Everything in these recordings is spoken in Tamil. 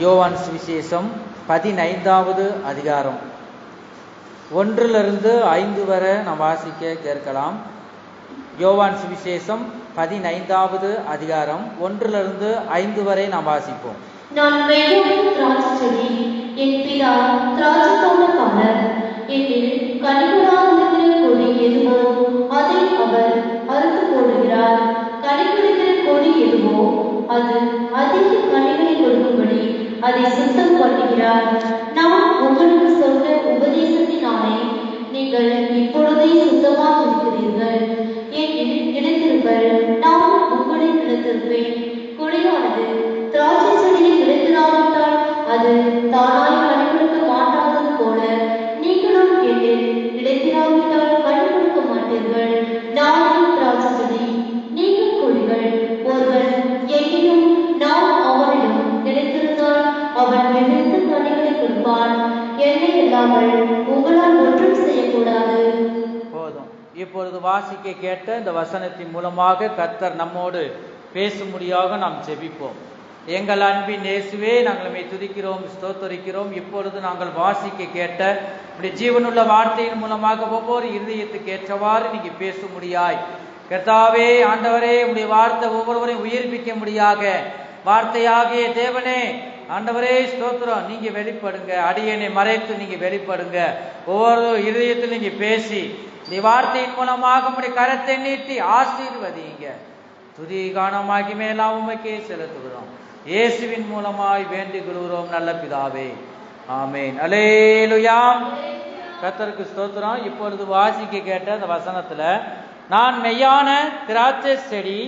யோவான் சுவிசேஷம் 15வது அதிகாரம் 1 5 வரை நாம் வாசிக்க கேட்கலாம். யோவான் சுவிசேஷம் 15வது அதிகாரம் 1 5 வரை நாம் வாசிப்போம். நான் மெய்யான திராட்சைச்செடி, என் பிதா திராட்சை தோட்டக்காரர். என்னில் கனிகொடாதிருக்கிற கொடி எதுவோ அதை அவர் அறுத்து போடுகிறார். கனிகொடுக்கிற கொடி எதுவோ அது அதிக கனிகளை கொடுக்கும்படி அதை சுத்தம் பண்ணுகிறார். நான் உங்களுக்கு சொன்ன உபதேசத்தினாலே நீங்கள் இப்பொழுதே சுத்தமாக இருக்கிறீர்கள். என்னில் நிலைத்திருங்கள், நான் உங்களில் நிலைத்திருப்பேன். கொடியானது திராட்சை செடியில் நிலைத்திராவிட்டால் அது தானாய் கனி கொடுக்க மாட்டாதது போல நீங்களும் என்னில் நிலைத்திராவிட்டால் கனி கொடுக்க மாட்டீர்கள். நானே திராட்சை செடி, நீங்கள் கொடிகள். ஒருவன் என்னிலும் நான் அவனிடம் நிலைத்திருந்தால் அவன் மிகுந்த கனிகளை கொடுப்பான். என்னை இல்லாமல் உங்களால் ஒன்றும் செய்யக்கூடாது. போதும். இப்பொழுது வாசிக்க கேட்ட இந்த வசனத்தின் மூலமாக கர்த்தர் நம்மோடு பேசும்படியாக நாம் ஜெபிப்போம். எங்கள் அன்பின் இயேசுவே, நாங்கள் துதிக்கிறோம், ஸ்தோத்தரிக்கிறோம். இப்பொழுது நாங்கள் வாசிக்க கேட்ட இப்படி ஜீவனுள்ள வார்த்தையின் மூலமாக ஒவ்வொரு இருதயத்துக்கு ஏற்றவாறு நீங்க பேசும்படியாய் கர்த்தாவே, ஆண்டவரே, உடைய வார்த்தை ஒவ்வொருவரையும் உயிர்ப்பிக்க முடியாக வார்த்தையாகிய தேவனே, ஆண்டவரே ஸ்தோத்திரம், நீங்க வெளிப்படுங்க. அடியனை மறைத்து நீங்க வெளிப்படுங்க. ஒவ்வொரு இருதயத்தில் நீங்க பேசி இந்த வார்த்தையின் மூலமாக உடைய கரத்தை நீட்டி ஆசீர்வதிங்க. துதி காணமாகி மேலாம் உமைக்கே செலுத்துகிறோம். இயேசுவின் மூலமாய் வேண்டிக் கொள்கிறோம் நல்ல பிதாவே, ஆமேன். அல்லேலூயா. கர்த்தருக்கு ஸ்தோத்திரம். இப்பொழுது வாசிக்க கேட்ட அந்த வசனத்துல, நான் மெய்யான திராட்சை செடி,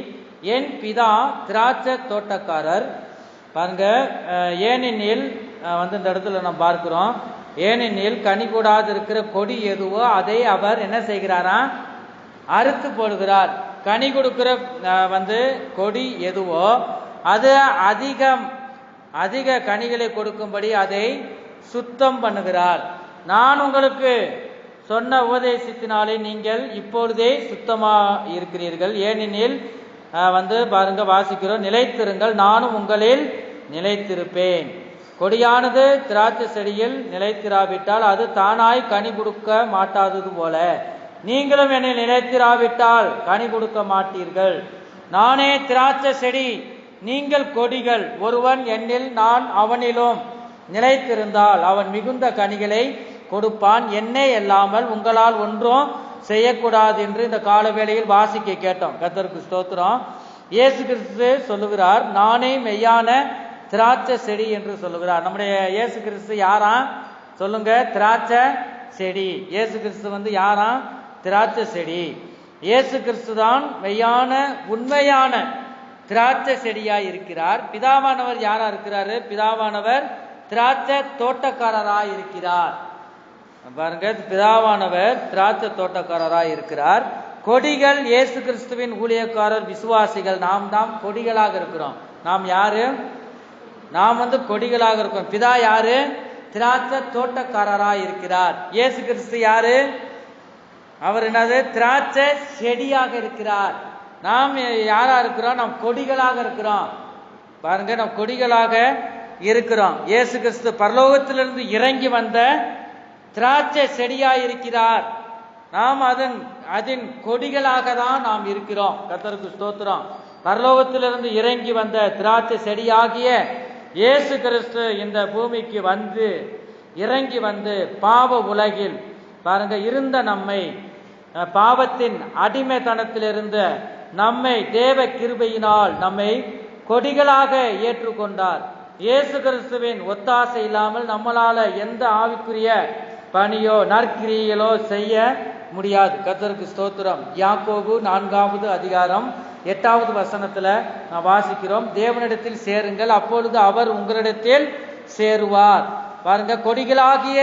என் பிதா திராட்சை தோட்டக்காரர். பாருங்க, ஏனெனில் இந்த இடத்துல நம்ம பார்க்கிறோம், ஏனெனில் கனி கூடாது இருக்கிற கொடி எதுவோ அதை அவர் என்ன செய்கிறாராம்? அறுத்து போடுகிறார். கனி கொடுக்கிற கொடி எதுவோ அது அதிக கனிகளை கொடுக்கும்படி அதை சுத்தம் பண்ணுகிறார். நான் உங்களுக்கு சொன்ன உபதேசத்தினாலே நீங்கள் இப்பொழுதே சுத்தமா இருக்கிறீர்கள். ஏனெனில் பாருங்க, வாசிக்கிறோம், நிலைத்திருங்கள், நானும் உங்களில் நிலைத்திருப்பேன். கொடியானது திராட்சை செடியில் நிலைத்திராவிட்டால் அது தானாய் கனி கொடுக்க மாட்டாதது போல நீங்களும் என்னை நிலைத்திராவிட்டால் கனி கொடுக்க மாட்டீர்கள். நானே திராட்சை செடி, நீங்கள் கொடிகள். ஒருவன் என்னில் நான் அவனிலும் நிலைத்திருந்தால் அவன் மிகுந்த கனிகளை கொடுப்பான். என்னை அல்லாமல் உங்களால் ஒன்றும் செய்யக்கூடாது என்று இந்த கால வேளையில் வாசிக்க கேட்டோம். கர்த்தருக்கு ஸ்தோத்திரம். இயேசு கிறிஸ்து சொல்லுகிறார், நானே மெய்யான திராட்சை செடி என்று சொல்லுகிறார். நம்முடைய இயேசு கிறிஸ்து யாரா சொல்லுங்க? திராட்சை செடி. இயேசு கிறிஸ்து யாரா? திராட்சை செடி. இயேசு கிறிஸ்து தான் மெய்யான உண்மையான திராட்சை செடியாய் இருக்கிறார். பிதாவானவர் யாரா இருக்கிறாரு? பிதாவானவர் திராட்சை தோட்டக்காரராய் இருக்கிறார். பாருங்க, பிதாவானவர் திராட்சை தோட்டக்காரராய் இருக்கிறார். கொடிகள் இயேசு கிறிஸ்துவின் ஊழியக்காரர், விசுவாசிகள். நாம் கொடிகளாக இருக்கிறோம். நாம் யாரு? நாம் கொடிகளாக இருக்கிறோம். பிதா யாரு? திராட்சை தோட்டக்காரராய் இருக்கிறார். இயேசு கிறிஸ்து யாரு? அவர் என்னது? திராட்சை செடியாக இருக்கிறார். நாம் யாரா இருக்கிறோம்? நாம் கொடிகளாக இருக்கிறோம். பாருங்க, நாம் கொடிகளாக இருக்கிறோம். இயேசு கிறிஸ்து பரலோகத்திலிருந்து இறங்கி வந்த திராட்சை செடியாய் இருக்கிறார். நாம் அதன் கொடிகளாக தான் நாம் இருக்கிறோம். கர்த்தருக்கு ஸ்தோத்திரம். பரலோகத்திலிருந்து இறங்கி வந்த திராட்சை செடியாகிய இயேசு கிறிஸ்து இந்த பூமிக்கு இறங்கி வந்து பாவ உலகில் பாருங்க இருந்த நம்மை, பாவத்தின் அடிமைத்தனத்திலிருந்த நம்மை தேவ கிருபையினால் நம்மை கொடிகளாக ஏற்றுக்கொண்டார். இயேசு கிறிஸ்துவின் ஒத்தாசை இல்லாமல் நம்மளால எந்த ஆவிக்குரிய பணியோ நற்கிரியலோ செய்ய முடியாது. கர்த்தருக்கு ஸ்தோத்திரம். யாக்கோபு 4வது அதிகாரம் 8வது வசனத்துல நான் வாசிக்கிறோம், தேவனிடத்தில் சேருங்கள், அப்பொழுது அவர் உங்களிடத்தில் சேருவார். பாருங்க, கொடிகளாகிய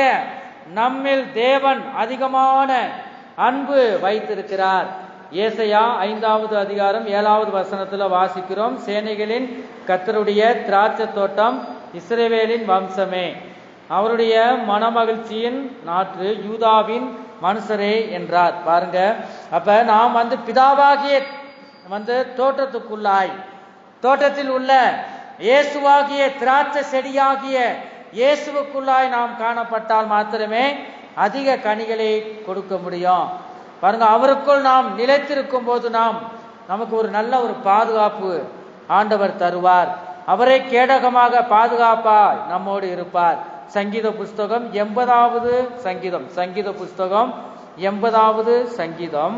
நம்மில் தேவன் அதிகமான அன்பு வைத்திருக்கிறார். ஏசாயா 5வது அதிகாரம் 7வது வசனத்துல வாசிக்கிறோம், சேனைகளின் கர்த்தருடைய திராட்சை தோட்டம் இஸ்ரவேலின் வம்சமே, அவருடைய மனமகிழ்ச்சியின் நாற்று யூதாவின் மனுஷரே என்றார். பாருங்க, அப்ப நாம் பிதாவாகிய தோட்டத்துக்குள்ளாய், தோட்டத்தில் உள்ள இயேசுவாகிய திராட்சை செடியாகிய இயேசுவுக்குள்ளாய் நாம் காணப்பட்டால் மாத்திரமே அதிக கனிகளை கொடுக்க முடியும். பாருங்க, அவருக்குள் நாம் நிலைத்திருக்கும் போது நமக்கு ஒரு நல்ல ஒரு பாதுகாப்பு ஆண்டவர் தருவார். அவரை கேடகமாக பாதுகாப்பாய் நம்மோடு இருப்பார். சங்கீத புஸ்தகம் 80வது சங்கீதம், சங்கீத புஸ்தகம் 80வது சங்கீதம்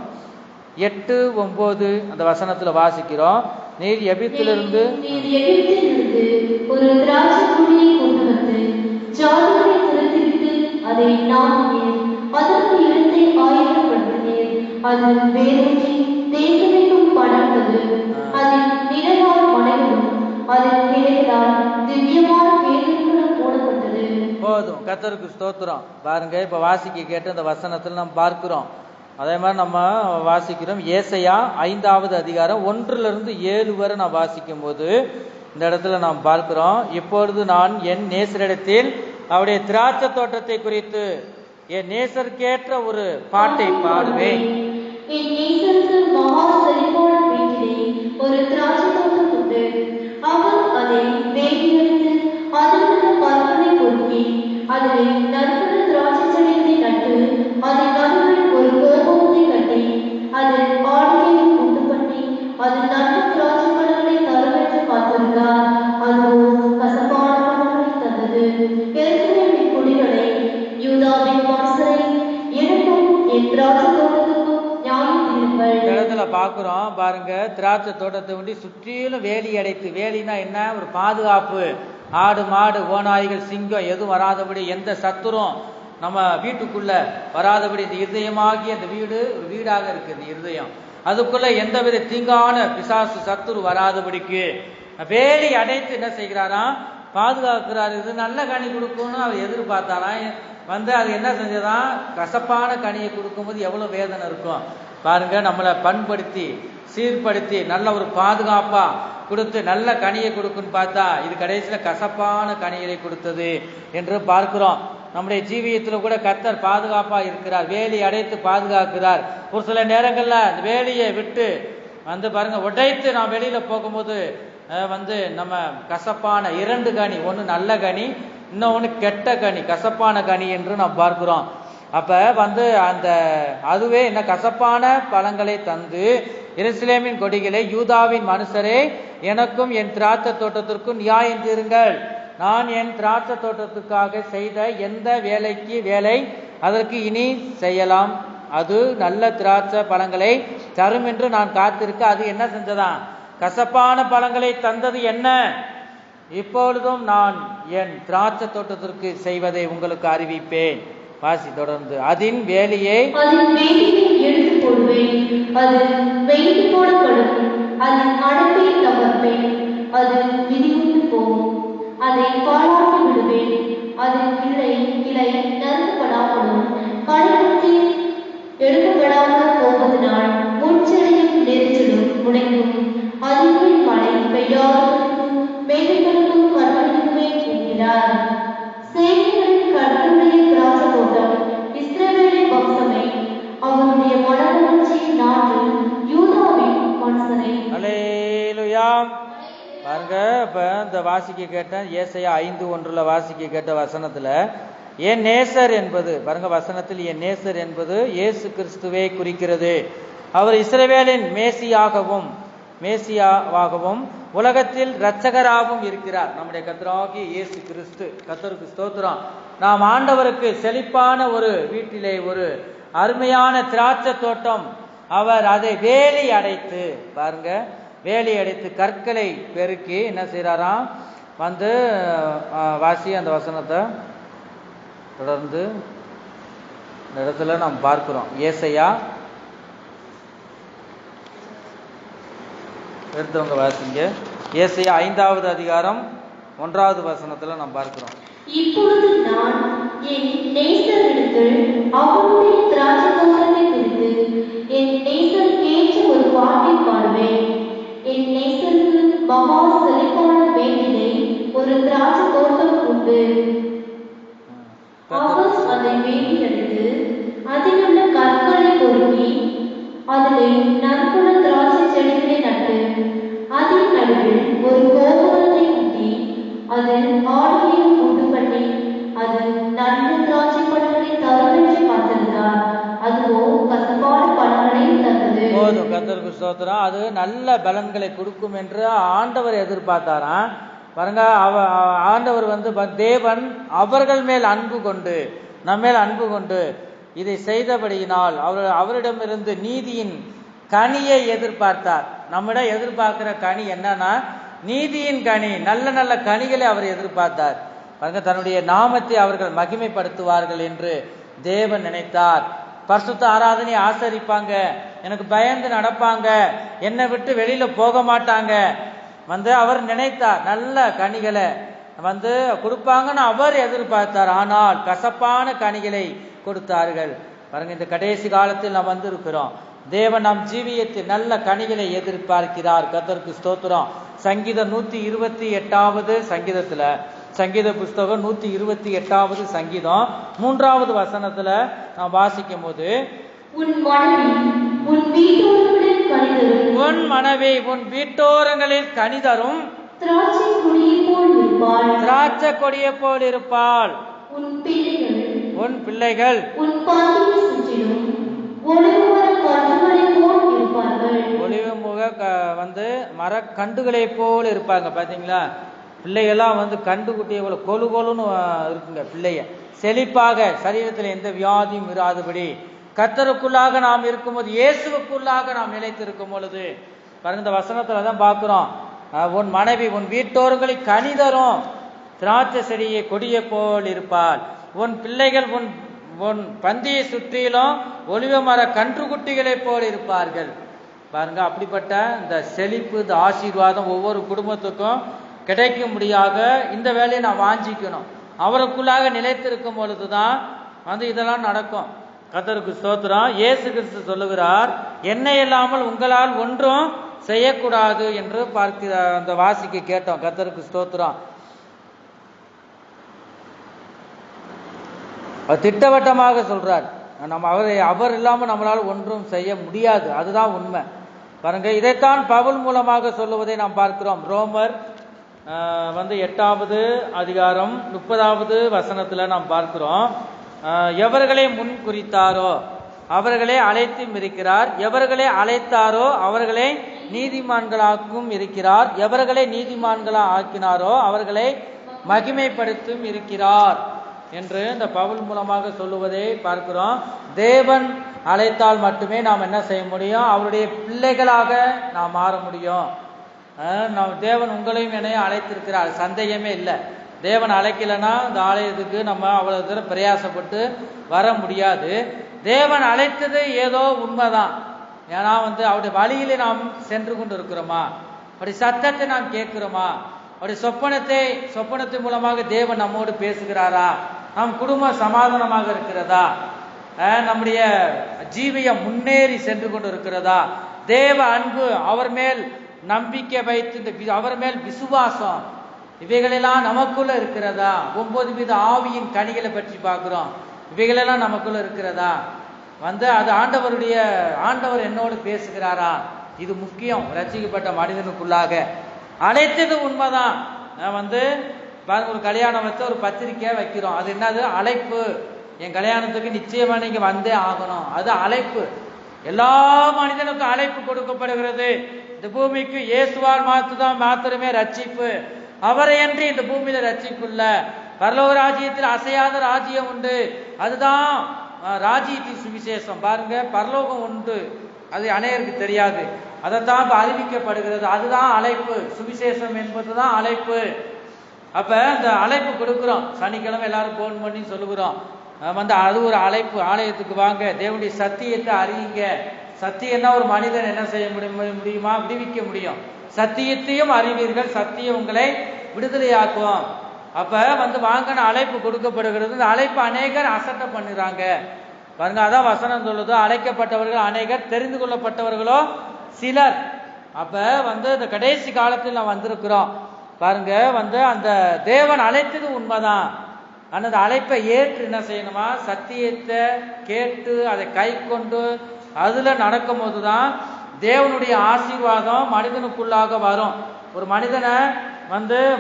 8-9 அந்த வசனத்துல வாசிக்கிறோம். நீர் எகிப்திலிருந்து ஒரு திராட்சை கொடியை கொண்டு வந்து ஜாதிகளை துரத்திவிட்டு அதை நாட்டினீர், அதற்கு இடத்தை ஆயத்தப்படுத்தினீர், அது வேரூன்றி தேசமெங்கும் படர்ந்தது, அதில் நிழலால் மலைகளும் அதில் கிளைகளால் திவ்யமான வேர்களும் போடப்பட்டது. போதும், கர்த்தருக்கு ஸ்தோத்திரம். பாருங்க, இப்ப வாசிக்க கேட்டு அந்த வசனத்துல நம்ம பார்க்கிறோம். அதே மாதிரி நம்ம வாசிக்கிறோம் ஏசாயா 5வது அதிகாரம் 1-7 வரை நான் வாசிக்கும் போது இந்த இடத்துல நாம் பார்க்கிறோம். இப்பொழுது நான் என் நேசரிடத்தில் அவருடைய திராட்சை தோட்டத்தை குறித்து என் நேசருக்கேற்ற ஒரு பாட்டை பாடுவேன். என் நேசருக்கு மகா செழிப்பான வீட்டிலே ஒரு திராட்சை தோட்டம் உண்டு. அவர் அதை வேலியடித்து அதிலுள்ள கற்களை பொறுக்கி அதிலே நற்குண திராட்சை செடிகளை நட்டு அதன் நடுவில் ஒரு கோபுரத்தை கட்டி அதில் ஆடியை உண்டு பண்ணி அது நல்ல திராட்சை பழங்களை தருவென்று காத்திருந்தார். அதுவும் கசப்பான பழங்களை தந்தது. எருசலேமின் குடிகளை, யூதாவின் வாசலை, எனக்கும் என் திராட்சை தோட்டத்துக்கும் நியாயம் தீருங்கள். இடத்துல பாக்குறோம் பாருங்க, திராட்சை தோட்டத்தை ஒண்டி சுற்றிலும் வேலி அடைத்து, வேலினா என்ன, ஒரு பாதுகாப்பு. ஆடு மாடு ஓநாய்கள் சிங்கம் எதுவும் வராதபடி, எந்த சத்துரும் நம்ம வீட்டுக்குள்ள வராதபடி இந்த இருதயமாகி அந்த வீடு ஒரு வீடாக இருக்கு. இந்த இருதயம் அதுக்குள்ள எந்தவித தீங்கான பிசாசு சத்துரு வராதபடிக்கு வேலி அடைத்து என்ன செய்கிறாராம், பாதுகாக்கிறார். இது நல்ல கனி கொடுக்கும்னு அவர் எதிர்பார்த்தாராம். அது என்ன செஞ்சதான், கசப்பான கனியை கொடுக்கும்போது எவ்வளவு வேதனை இருக்கும் பாருங்க. நம்மளை பண்படுத்தி சீர்படுத்தி நல்ல ஒரு பாதுகாப்பா கொடுத்து நல்ல கனியை கொடுக்குன்னு பார்த்தா இது கடைசியில கசப்பான கனிகளை கொடுத்தது என்று பார்க்கிறோம். நம்முடைய ஜீவியத்துல கூட கர்த்தர் பாதுகாப்பா இருக்கிறார், வேலி அடைத்து பாதுகாக்கிறார். ஒரு சில நேரங்கள்ல அந்த வேலியை விட்டு பாருங்க உடைத்து நாம் வெளியில போகும்போது நம்ம கசப்பான 2 கனி, ஒன்று நல்ல கனி, இன்னொன்று கெட்ட கனி, கசப்பான கனி என்று நாம் பார்க்கிறோம். அப்ப அதுவே என்ன, கசப்பான பழங்களை தந்து எருசலேமின் கொடிகளை, யூதாவின் மனுஷரே, எனக்கும் என் திராட்சை தோட்டத்திற்கும் நியாயம் தீருங்கள். நான் என் திராட்சை தோட்டத்துக்காக செய்த எந்த வேலை அதற்கு இனி செய்யலாம். அது நல்ல திராட்சை பழங்களை தரும் என்று நான் காத்திருக்க அது என்ன செஞ்சதான், கசப்பான பழங்களை தந்தது என்ன? இப்பொழுதும் நான் என் திராட்சை தோட்டத்திற்கு செய்வதை உங்களுக்கு அறிவிப்பேன். வாசி தொடர்ந்து. அதன் வேலியை எடுத்து போடுவேன், அது வெயிட்டு போடப்படும், அதன் அடப்பை தவறுவேன், அது விதிவிட்டு போகும், அதை பாழாக்கி விடுவேன், அதன் கிளை நறுக்கப்படாமலும் கடைக்குத்தில் எடுக்கப்படாமல் போவதனால் முன்செடியும் நெரிச்சலும் முனைக்கும், அதில் மழை பெய்யாதவர்களுக்கும் மேகங்களுக்கும் கற்பனைக்குமே என்கிறார். சேனைகளின் கர்த்தருடைய திராட்சை தோட்டம் இஸ்ரவேலின் வம்சமே, அவருடைய மனமகிழ்ச்சியின் நாடு யூதாவின் மனுஷனே. அல்லேலூயா. பாருங்க, இப்ப இந்த வாசிக்க கேட்ட ஏசாயா 5:1 வாசிக்க கேட்ட வசனத்துல என் நேசர் என்பது பாருங்க, வசனத்தில் என் நேசர் என்பது இயேசு கிறிஸ்துவை குறிக்கிறது. அவர் இஸ்ரவேலின் மேசியாவாகவும் உலகத்தில் இரட்சகராகவும் இருக்கிறார். நம்முடைய கர்த்தராகிய இயேசு கிறிஸ்து. கர்த்தருக்கு ஸ்தோத்திரம். நாம் ஆண்டவருக்கு செழிப்பான ஒரு வீட்டிலே ஒரு அருமையான திராட்சை தோட்டம், அவர் அதை வேலி அடைத்து பாருங்க, வேலி அடைத்து கற்களை பெருக்கி என்ன செய்யறாராம், வாசி அந்த வசனத்தை தொடர்ந்து இந்த இடத்துல நாம் பார்க்கிறோம். ஏசாயா எடுத்தவங்க வாசிங்க. ஏசாயா 5வது அதிகாரம் 1வது வசனத்துல நாம் பார்க்கிறோம். இப்பொழுது நான் என் நேசரிடத்தில் அவருடைய திராட்சை தோட்டத்தை குறித்து என் நேசருக்கேற்ற ஒரு பாட்டை பாடுவேன். என் நேசருக்கு மகா செழிப்பான வேலியிலே ஒரு திராட்சை தோட்டம் உண்டு. அவர் அதை வேலி அடித்து அதிலுள்ள கற்களை பொறுக்கி அதிலே நற்குண திராட்சை செடிகளை நட்டு அதன் நடுவில் ஒரு கோபுரத்தை கட்டி அது ஆடையையும் உண்டு பண்ணி அது நன்கு திராட்சை பழங்களை தருமென்று காத்திருந்தார். அதுவோ கசப்பான பழங்களை தந்தது. போதும், கர்த்தருக்கு ஸ்தோத்திரம். அது நல்ல பலன்களை கொடுக்கும் என்று ஆண்டவர் எதிர்பார்த்தாராம். பாருங்க, ஆண்டவர் தேவன் அவர்கள் மேல் அன்பு கொண்டு, நம்மேல் அன்பு கொண்டு இதை செய்தபடியினால் அவரிடமிருந்து நீதியின் கனியை எதிர்பார்த்தார். நம்மிடம் எதிர்பார்க்கிற கனி என்னன்னா நீதியின் கனி, நல்ல நல்ல கனிகளை அவர் எதிர்பார்த்தார். பாருங்க, தன்னுடைய நாமத்தை அவர்கள் மகிமைப்படுத்துவார்கள் என்று தேவன் நினைத்தார். பரிசுத்த ஆராதனை ஆசரிப்பாங்க, எனக்கு பயந்து நடப்பாங்க, என்னை விட்டு வெளியில போக மாட்டாங்க அவர் நினைத்தார். நல்ல கனிகளை கொடுப்பாங்கன்னு அவர் எதிர்பார்த்தார். ஆனால் கசப்பான கனிகளை கொடுத்தார்கள். பாருங்க, இந்த கடைசி காலத்தில் நாம் இருக்கிறோம். தேவன் நம் ஜீவியத்தில் நல்ல கனிகளை எதிர்பார்க்கிறார். கர்த்தருக்கு ஸ்தோத்திரம். சங்கீதம் 128வது சங்கீதத்துல, சங்கீத புஸ்தகம் 128வது சங்கீதம் 3வது வசனத்துல நாம் வாசிக்கும் போது, உன் மனைவி உன் வீட்டோரங்களில் கனிதரும் திராட்சை கொடியை போல் இருப்பாள். உன் பிள்ளைகள் ஒளிவு முக மரக்கண்டுகளை போல் இருப்பாங்க. பாத்தீங்களா, பிள்ளைகள்லாம் கண்டுகுட்டியை போல கொலு கொலுன்னு இருக்குங்க. பிள்ளைய செழிப்பாக, சரீரத்தில் எந்த வியாதியும் இராதபடி கர்த்தருக்குள்ளாக நாம் இருக்கும்போது, இயேசுவுக்குள்ளாக நாம் நிலைத்திருக்கும் பொழுது, பாருங்க இந்த வசனத்துல தான் பார்க்கிறோம். உன் மனைவி உன் வீட்டோர்களில் கனிதரும் திராட்சை செடியை கொடியை போல் இருப்பாள். உன் பிள்ளைகள் உன் பந்தியை சுற்றிலும் ஒலிவ மர கன்றுக்குட்டிகளை போல் இருப்பார்கள். பாருங்க, அப்படிப்பட்ட இந்த செழிப்பு, இந்த ஆசீர்வாதம் ஒவ்வொரு குடும்பத்துக்கும் கிடைக்கும்படியாக இந்த வேலையை நான் வாஞ்சிக்கணும். அவருக்குள்ளாக நிலைத்திருக்கும் பொழுதுதான் இதெல்லாம் நடக்கும். கர்த்தருக்கு ஸ்தோத்திரம். இயேசு கிறிஸ்து சொல்லுகிறார், என்னை இல்லாமல் உங்களால் ஒன்றும் செய்யக்கூடாது என்று அந்த வாசிக்க கேட்டோம். கர்த்தருக்கு ஸ்தோத்திரம். திட்டவட்டமாக சொல்றார், அவர் இல்லாமல் நம்மளால் ஒன்றும் செய்ய முடியாது. அதுதான் உண்மை. பாருங்க, இதைத்தான் பவுல் மூலமாக சொல்லுவதை நாம் பார்க்கிறோம். ரோமர் 8வது அதிகாரம் 30வது வசனத்துல நாம் பார்க்கிறோம். எவர்களை முன் குறித்தாரோ அவர்களை அழைத்தும் இருக்கிறார், எவர்களை அழைத்தாரோ அவர்களை நீதிமான்களாக்கும் இருக்கிறார், எவர்களை நீதிமான்களா ஆக்கினாரோ அவர்களை மகிமைப்படுத்தும் இருக்கிறார் என்று இந்த பவுல் மூலமாக சொல்லுவதை பார்க்கிறோம். தேவன் அழைத்தால் மட்டுமே நாம் என்ன செய்ய முடியும்? அவருடைய பிள்ளைகளாக நாம் மாற முடியும். தேவன் உங்களையும் என்னையும் அழைத்திருக்கிறார், சந்தேகமே இல்லை. தேவன் அழைக்கலைன்னா இந்த ஆலயத்துக்கு நம்ம அவ்வளவு தூரம் பிரயாசப்பட்டு வர முடியாது. தேவன் அழைத்தது ஏதோ உண்மைதான். ஏன்னா அவருடைய வழியிலே நாம் சென்று கொண்டு இருக்கிறோமா, அவருடைய சத்தத்தை நாம் கேட்கிறோமா, அவருடைய சொப்பனத்தின் மூலமாக தேவன் நம்மோடு பேசுகிறாரா, நம் குடும்பம் சமாதானமாக இருக்கிறதா, நம்முடைய ஜீவியம் முன்னேறி சென்று கொண்டு இருக்கிறதா, தேவ அன்பு, அவர் மேல் நம்பிக்கை வைத்து அவர் மேல் விசுவாசம், இவைகளெல்லாம் நமக்குள்ள இருக்கிறதா? 9 வித ஆவியின் கனிகளை பற்றி பார்க்கிறோம். இவைகளெல்லாம் நமக்குள்ள இருக்கிறதா? அது ஆண்டவர் என்னோடு பேசுகிறாரா? இது முக்கியம். ரட்சிக்கப்பட்ட மனிதனுக்குள்ளாக அழைத்தது உண்மைதான். ஒரு கல்யாணம் வச்சு ஒரு பத்திரிக்கை வைக்கிறோம். அது என்னது? அழைப்பு. என் கல்யாணத்துக்கு நிச்சயமா நீங்க வந்தே ஆகணும். அது அழைப்பு. எல்லா மனிதனுக்கும் அழைப்பு கொடுக்கப்படுகிறது. இந்த பூமிக்கு இயேசுவால் மாத்திரமே ரட்சிப்பு. அவரை என்று இந்த பூமியில ரட்சிப்பு இல்ல. பரலோக ராஜ்யத்தில் அசையாத ராஜ்யம் உண்டு. அதுதான் ராஜ்யத்தின் சுவிசேஷம். பாருங்க, பரலோகம் உண்டு, அது அநேகருக்கு தெரியாது. அதைத்தான் அறிவிக்கப்படுகிறது. அதுதான் அழைப்பு. சுவிசேஷம் என்பதுதான் அழைப்பு. அப்ப இந்த அழைப்பு கொடுக்கிறோம். சனிக்கிழமை எல்லாரும் போன் பண்ணி சொல்லுகிறோம். அது ஒரு அழைப்பு. ஆலயத்துக்கு வாங்க, தேவனுடைய சத்தியத்தை அறியுங்க. சத்தியம்னா ஒரு மனிதன் என்ன செய்ய முடியுமா? விடுவிக்க முடியும். சத்தியத்தையும் அறிவீர்கள், சத்தியம் உங்களை விடுதலையாக்கும். அப்ப வாங்கன்னு அழைப்பு கொடுக்கப்படுகிறது. இந்த அழைப்பு அநேகர் அசட்டை பண்ணுறாங்க. பாருங்க, அதான் வசனம் சொல்லுதோ, அழைக்கப்பட்டவர்கள் அநேகர், தெரிந்து கொள்ளப்பட்டவர்களோ சிலர். அப்ப இந்த கடைசி காலத்தில் நாம் வந்திருக்கிறோம். பாருங்க, அந்த தேவன் அழைத்தது உண்மைதான். அந்த அழைப்பை ஏற்று என்ன செய்யணுமா? சத்தியத்தை கேட்டு அதை கை கொண்டு அதுல நடக்கும் போதுதான் தேவனுடைய ஆசீர்வாதம் மனிதனுக்குள்ளாக வரும். ஒரு மனிதனை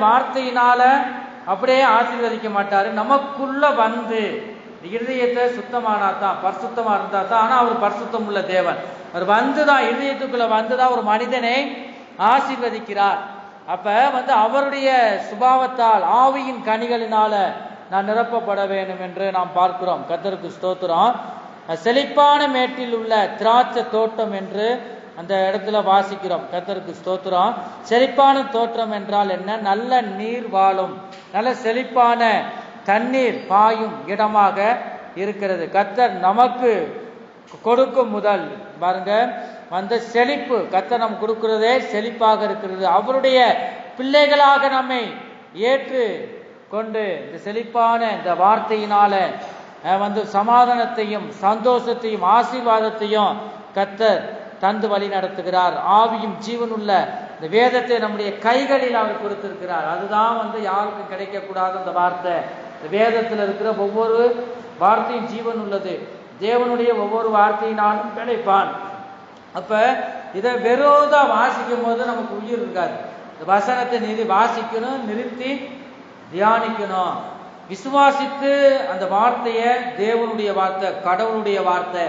வார்த்தையினால அப்படியே ஆசீர்வதிக்க மாட்டாரு. நமக்குள்ள இருதயத்தை சுத்தமானாதான், பரிசுத்தமா இருந்தா தான். ஆனா அவர் பரிசுத்தம் உள்ள தேவன். அவர் வந்துதான், இருதயத்துக்குள்ள வந்துதான் ஒரு மனிதனை ஆசீர்வதிக்கிறார். அப்ப அவருடைய சுபாவத்தால் ஆவியின் கனிகளினால நான் நிரப்பப்பட வேண்டும் என்று நாம் பார்க்கிறோம். கர்த்தருக்கு ஸ்தோத்திரம். செழிப்பான மேட்டில் உள்ள திராட்சை தோட்டம் என்று அந்த இடத்துல வாசிக்கிறோம். கர்த்தருக்கு ஸ்தோத்திரம். செழிப்பான தோற்றம் என்றால் என்ன? நல்ல நீர் வாழும், நல்ல செழிப்பான தண்ணீர் பாயும் இடமாக இருக்கிறது. கர்த்தர் நமக்கு கொடுக்கும் முதல் பாருங்க செழிப்பு. கர்த்தர் நமக்கு கொடுக்கிறதே செழிப்பாக இருக்கிறது. அவருடைய பிள்ளைகளாக நம்மை ஏற்று கொண்டு இந்த செழிப்பான இந்த வார்த்தையினால சமாதானத்தையும் சந்தோஷத்தையும் ஆசீர்வாதத்தையும் கர்த்தர் தந்து வழி நடத்துகிறார். ஆவியும் ஜீவனுள்ள இந்த வேதத்தை நம்முடைய கைகளில் அவர் கொடுத்திருக்கிறார். அதுதான் யாருக்கும் கிடைக்கக்கூடாத அந்த வார்த்தை. இந்த வேதத்தில் இருக்கிற ஒவ்வொரு வார்த்தையும் ஜீவன் உள்ளது. தேவனுடைய ஒவ்வொரு வார்த்தையினாலும் கிடைப்பான். அப்ப இதை வெறுதா வாசிக்கும் போது நமக்கு உயிர் இருக்காது. இந்த வசனத்தை வாசிக்கணும், நிறுத்தி தியானிக்கணும், விசுவாசித்து அந்த வார்த்தையை தேவனுடைய வார்த்தை, கடவுளுடைய வார்த்தை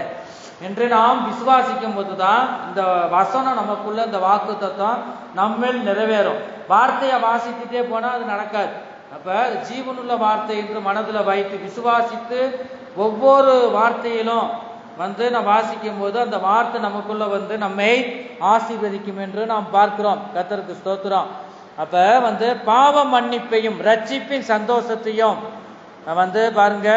என்று நாம் விசுவாசிக்கும் போதுதான் இந்த வசனம் நமக்குள்ள இந்த வாக்கு தத்துவம் நம்மில் நிறைவேறும். வார்த்தையை வாசித்துட்டே போனா அது நடக்காது. அப்ப ஜீவனுள்ள வார்த்தை என்று மனதில் வைத்து விசுவாசித்து ஒவ்வொரு வார்த்தையிலும் நான் வாசிக்கும் போது அந்த வார்த்தை நமக்குள்ள நம்மை ஆசீர்வதிக்கும் என்று நாம் பார்க்கிறோம். கர்த்தருக்கு ஸ்தோத்திரம். அப்ப பாவ மன்னிப்பையும் ரட்சிப்பின் சந்தோஷத்தையும் பாருங்க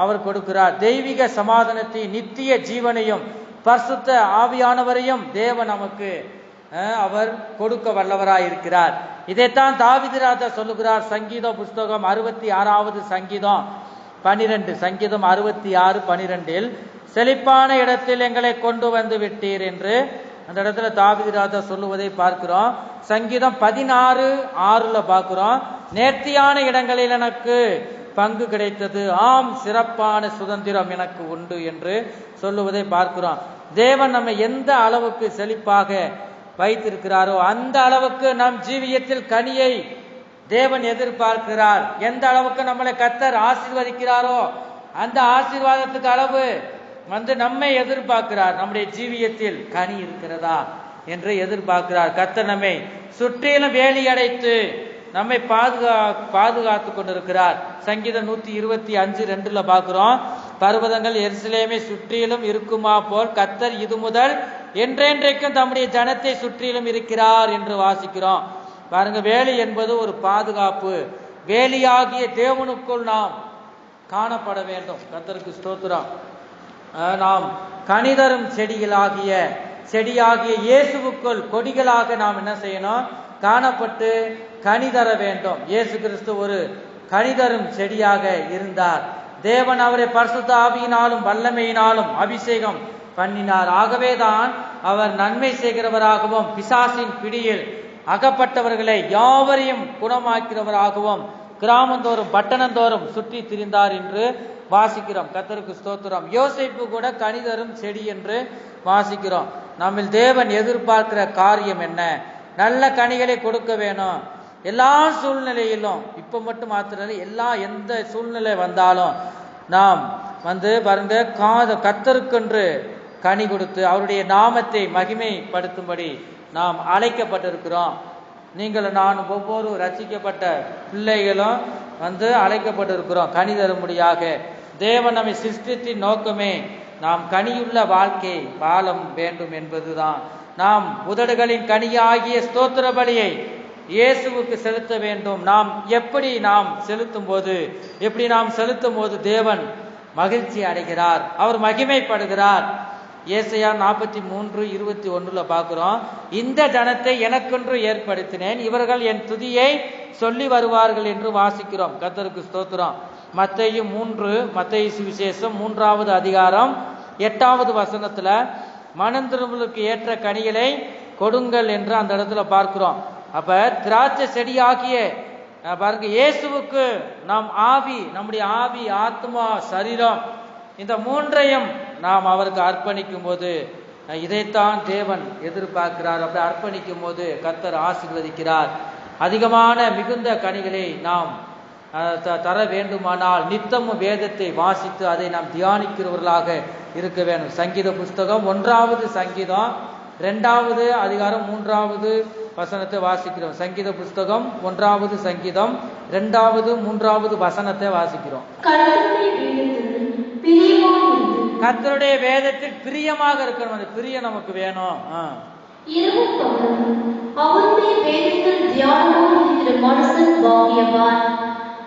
அவர் கொடுக்கிறார். தெய்வீக சமாதானத்தையும் நித்திய ஜீவனையும் பரிசுத்த ஆவியானவரையும் தேவன் நமக்கு அவர் கொடுக்க வல்லவராயிருக்கிறார். இதைத்தான் தாவீது ராஜா சொல்லுகிறார். சங்கீதம் புஸ்தகம் 66வது சங்கீதம் 12, சங்கீதம் 66:12 செழிப்பான இடத்தில் எங்களை கொண்டு வந்து விட்டீர் என்று அந்த இடத்துல தாவீது ராஜா சொல்லுவதை பார்க்கிறோம். சங்கீதம் 16:6 பார்க்கிறோம். நேர்த்தியான இடங்களில் எனக்கு பங்கு கிடைத்தது, ஆம் சிறப்பான சுதந்திரம் எனக்கு உண்டு என்று சொல்லுவதை பார்க்கிறோம். தேவன் நம்ம எந்த அளவுக்கு செழிப்பாக வைத்திருக்கிறாரோ அந்த அளவுக்கு நம் ஜீவியத்தில் கனியை தேவன் எதிர்பார்க்கிறார். எந்த அளவுக்கு நம்மளை கர்த்தர் ஆசீர்வதிக்கிறாரோ அந்த ஆசீர்வாதத்துக்கு அளவு நம்மை எதிர்பார்க்கிறார். நம்முடைய ஜீவியத்தில் கனி இருக்கிறதா என்று எதிர்பார்க்கிறார். கர்த்தர் நம்மை சுற்றிலும் வேலி அடைத்து நம்மை பாதுகாத்து கொண்டிருக்கிறார். சங்கீதம் 125:2 பார்க்கிறோம். பர்வதங்கள் எருசலேமை சுற்றிலும் இருக்குமா போல் கர்த்தர் இது முதல் என்றென்றைக்கும் தம்முடைய ஜனத்தை சுற்றிலும் இருக்கிறார் என்று வாசிக்கிறோம். பாருங்க, வேலி என்பது ஒரு பாதுகாப்பு. வேலியாகிய தேவனுக்குள் நாம் காணப்பட வேண்டும். கர்த்தருக்கு ஸ்தோத்திரம். நாம் கனிதரும் செடியாகிய இயேசுவுக்குள் கொடிகளாக நாம் என்ன செய்யணும்? காணப்பட்டு கனி தர வேண்டும். இயேசு கிறிஸ்து ஒரு கனிதரும் செடியாக இருந்தார். தேவன் அவரை பரிசுத்த ஆவியினாலும் வல்லமையினாலும் அபிஷேகம் பண்ணினார். ஆகவேதான் அவர் நன்மை செய்கிறவராகவும் பிசாசின் பிடியில் அகப்பட்டவர்களை யாவரையும் குணமாக்கிறவராகவும் கிராமந்தோறும் பட்டணந்தோறும் சுற்றி திரிந்தார் என்று வாசிக்கிறோம். கர்த்தருக்கு ஸ்தோத்திரம். யோசேப்பு கூட கனிதரும் செடி என்று வாசிக்கிறோம். நம்மில் தேவன் எதிர்பார்க்கிற காரியம் என்ன? நல்ல கனிகளை கொடுக்க வேணும். எல்லா சூழ்நிலையிலும், இப்ப மட்டும் மாத்திர எந்த சூழ்நிலை வந்தாலும் நாம் பாருங்க கர்த்தருக்கென்று கனி கொடுத்து அவருடைய நாமத்தை மகிமைப்படுத்தும்படி நாம் அழைக்கப்பட்டிருக்கிறோம். நீங்கள் நான் ஒவ்வொரு ரட்சிக்கப்பட்ட பிள்ளைகளும் அழைக்கப்பட்டிருக்கிறோம் கனி தரும்படியாக. தேவன் நம்மை சிருஷ்டித்தின் நோக்கமே நாம் கனியுள்ள வாழ்க்கை வாழ வேண்டும் என்பதுதான். நாம் உதடுகளின் கனியாகிய ஸ்தோத்திர பலியை இயேசுவுக்கு செலுத்த வேண்டும். நாம் எப்படி செலுத்தும் போது தேவன் மகிழ்ச்சி அடைகிறார், அவர் மகிமைப்படுகிறார். ஏசாயா 43:21 பார்க்கிறோம். இந்த ஜனத்தை எனக்கென்று ஏற்படுத்தினேன், இவர்கள் என் துதியை சொல்லி வருவார்கள் என்று வாசிக்கிறோம். கர்த்தருக்கு ஸ்தோத்திரம். மத்தேயு சுவிசேஷம் 3வது அதிகாரம் 8வது வசனத்துல மனம் திரும்பலுக்கு ஏற்ற கனிகளை கொடுங்கள் என்று அந்த இடத்துல பார்க்கிறோம். அப்ப திராட்சை செடியாகிய பாருங்க இயேசுவுக்கு நம்முடைய ஆவி, ஆத்மா, சரீரம் இந்த மூன்றையும் நாம் அவருக்கு அர்ப்பணிக்கும் போது இதைத்தான் தேவன் எதிர்பார்க்கிறார். அப்படி அர்ப்பணிக்கும் போது கர்த்தர் ஆசீர்வதிக்கிறார். அதிகமான மிகுந்த கனிகளை நாம் தர வேண்டுமானால் நித்தமும் வேதத்தை வாசித்து அதை நாம் தியானிக்கிறவர்களாக இருக்க வேண்டும். சங்கீத புஸ்தகம் 1வது சங்கீதம் 2வது அதிகாரம் 3வது வசனத்தை வாசிக்கிறோம். சங்கீத புஸ்தகம் 1வது சங்கீதம் 2வது 3வது வசனத்தை வாசிக்கிறோம். கர்த்தருடைய வேதத்தில் பிரியமாக இருக்கணும். அந்த பிரியம் நமக்கு வேணும். அவருடைய வேதத்தில் தியானமாய் இருக்கிற மனுஷன் பாக்கியவான்.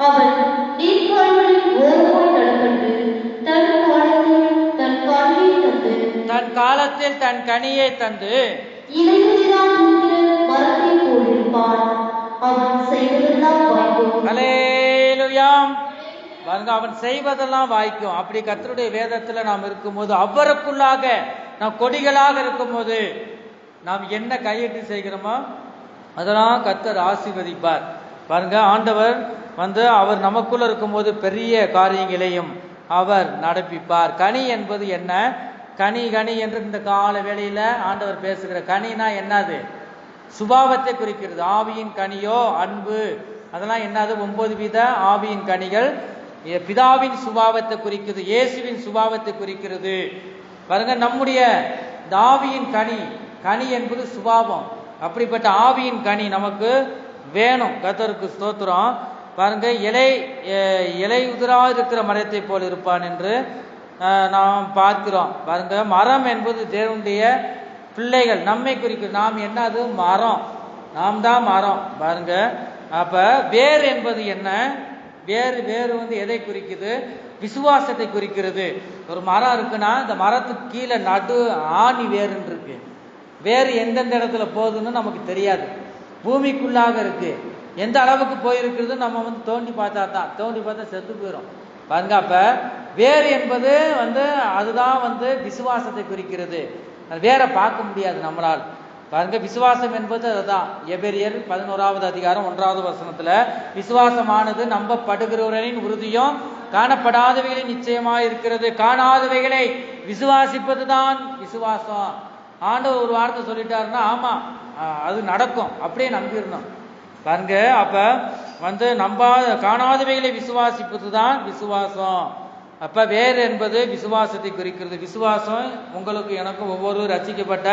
அவன் நீர்க்கால்களில் ஓரமாய் நடப்பட்டு தன் காலத்தில் தன் கனியை தந்து இலையுதிராய் இருக்கிற மரத்தை போலிருப்பான். அவன் செய்வதெல்லாம் வாய்க்கும். அல்லேலூயா. அவன் செய்வதெல்லாம் வாய்க்கும். அப்படி கர்த்தருடைய வேதத்துல நாம் இருக்கும்போது, அவருக்குள்ளாக நாம் கொடிகளாக இருக்கும்போது, நாம் என்ன கையிட்டு செய்கிறோமோ அதெல்லாம் கர்த்தர் ஆசீர்வதிப்பார். பாருங்க, ஆண்டவர் அவர் நமக்குள்ள இருக்கும்போது பெரிய காரியங்களையும் அவர் நடப்பிப்பார். கனி என்பது என்ன? கனி என்று இந்த கால வேளையில ஆண்டவர் பேசுகிற கனினா என்னது? சுபாவத்தை குறிக்கிறது. ஆவியின் கனியோ அன்பு, அதெல்லாம் என்னது? 9 வித ஆவியின் கனிகள் பிதாவின் சுபாவத்தை குறிக்கிறது, இயேசுவின் சுபாவத்தை குறிக்கிறது. பாருங்க, நம்முடைய ஆவியின் கனி என்பது சுபாவம். அப்படிப்பட்ட ஆவியின் கனி நமக்கு வேணும். கர்த்தருக்கு ஸ்தோத்திரம். பாருங்க, இலை உதிரா இருக்கிற மரத்தை போல் இருப்பான் என்று நாம் பார்க்கிறோம். பாருங்க, மரம் என்பது தேவனுடைய பிள்ளைகள், நம்மை குறிக்கிறது. நாம் என்னது? மரம். நாம் தான் மரம். பாருங்க, அப்ப வேர் என்பது என்ன? வேறு எதை குறிக்குது? விசுவாசத்தை குறிக்கிறது. ஒரு மரம் இருக்குன்னா இந்த மரத்துக்கு கீழே நடு ஆணி வேறுன்னு இருக்கு. வேறு எந்தெந்த இடத்துல போகுதுன்னு நமக்கு தெரியாது. பூமிக்குள்ளாக இருக்கு. எந்த அளவுக்கு போயிருக்கிறது நம்ம தோண்டி பார்த்தா செத்து போயிடும். பாருங்க, அப்ப வேறு என்பது அதுதான் விசுவாசத்தை குறிக்கிறது. வேற பார்க்க முடியாது நம்மளால். பாருங்க, விசுவாசம் என்பது அதுதான். எபிரேயர் 11வது அதிகாரம் 1வது வசனத்துல விசுவாசமானது நம்பப்படுகிறவர்களின் உறுதியும் காணப்படாதவைகளின் நிச்சயமாக இருக்கிறது. காணாதவைகளை விசுவாசிப்பதுதான் விசுவாசம். ஆண்டவர் ஒரு வார்த்தை சொல்லிட்டாருன்னா ஆமா அது நடக்கும், அப்படியே நம்பிடணும். பாருங்க, அப்ப காணாதவைகளை விசுவாசிப்பதுதான் விசுவாசம். அப்ப வேறு என்பது விசுவாசத்தை குறிக்கிறது. விசுவாசம் உங்களுக்கு எனக்கும் ஒவ்வொரு ரட்சிக்கப்பட்ட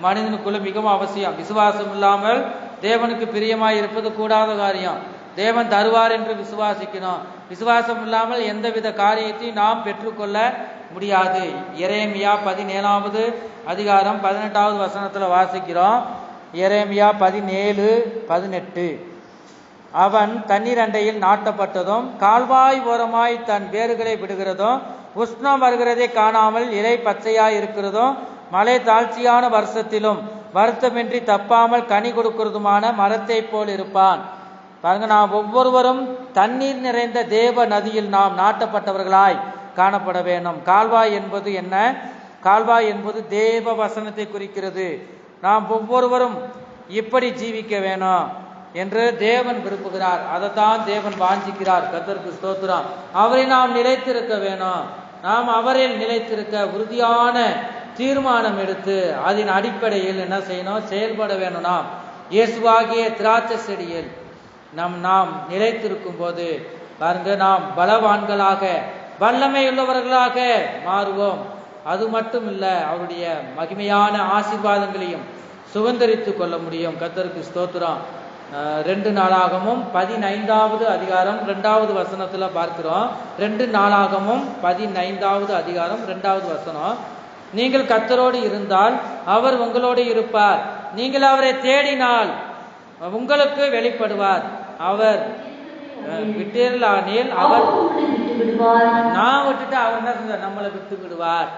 மனிதனுக்குள்ள மிகவும் அவசியம். விசுவாசம் இல்லாமல் தேவனுக்கு பிரியமாய் இருப்பது கூடாத காரியம். தேவன் தருவார் என்று விசுவாசிக்கணும். விசுவாசம் இல்லாமல் எந்தவித காரியத்தையும் நாம் பெற்றுக்கொள்ள முடியாது. எரேமியா 17வது அதிகாரம் 18வது வசனத்துல வாசிக்கிறோம். எரேமியா 17:18. அவன் தண்ணீர் அண்டையில் நாட்டப்பட்டதும் கால்வாய் ஓரமாய் தன் வேர்களை விடுகிறதும் உஷ்ணம் வருகிறதை காணாமல் இலை பச்சையாய் இருக்கிறதும் மழை தாழ்ச்சியான வருஷத்திலும் வருத்தமின்றி தப்பாமல் கனி கொடுக்கிறதுமான மரத்தை போல் இருப்பான். பாருங்க, நாம் ஒவ்வொருவரும் தண்ணீர் நிறைந்த தேவ நதியில் நாம் நாட்டப்பட்டவர்களாய் காணப்பட வேண்டும். கால்வாய் என்பது என்ன? கால்வாய் என்பது தேவ வசனத்தை குறிக்கிறது. நாம் ஒவ்வொருவரும் இப்படி ஜீவிக்க வேணும் என்று தேவன் விரும்புகிறார். அதைத்தான் தேவன் வாஞ்சிக்கிறார். கர்த்தருக்கு ஸ்தோத்திரம். அவரை நாம் நிலைத்திருக்க வேணும். நாம் அவரில் நிலைத்திருக்க உறுதியான தீர்மானம் எடுத்து அதன் அடிப்படையில் என்ன செய்யணும்? செயல்பட வேணும். நாம் இயேசுவாகிய திராட்சை செடியில் நாம் நிலைத்திருக்கும் போது பாருங்க, நாம் பலவான்களாக வல்லமை உள்ளவர்களாக மாறுவோம். அது மட்டும் இல்ல, அவருடைய மகிமையான ஆசீர்வாதங்களையும் சுதந்தரித்து கொள்ள முடியும். கர்த்தருக்கு ஸ்தோத்திரம். 2 நாளாகமும் 15வது அதிகாரம் 2வது வசனத்துல பார்க்கிறோம். 2 நாளாகமும் 15வது அதிகாரம் 2வது வசனம். நீங்கள் கர்த்தரோடு இருந்தால் அவர் உங்களோடு இருப்பார். நீங்கள் அவரை தேடினால் உங்களுக்கு வெளிப்படுவார். அவர் விட்டேலானில் அவர் நான் விட்டுட்டு அவர் என்ன செஞ்சார்? நம்மளை விட்டு விடுவார்.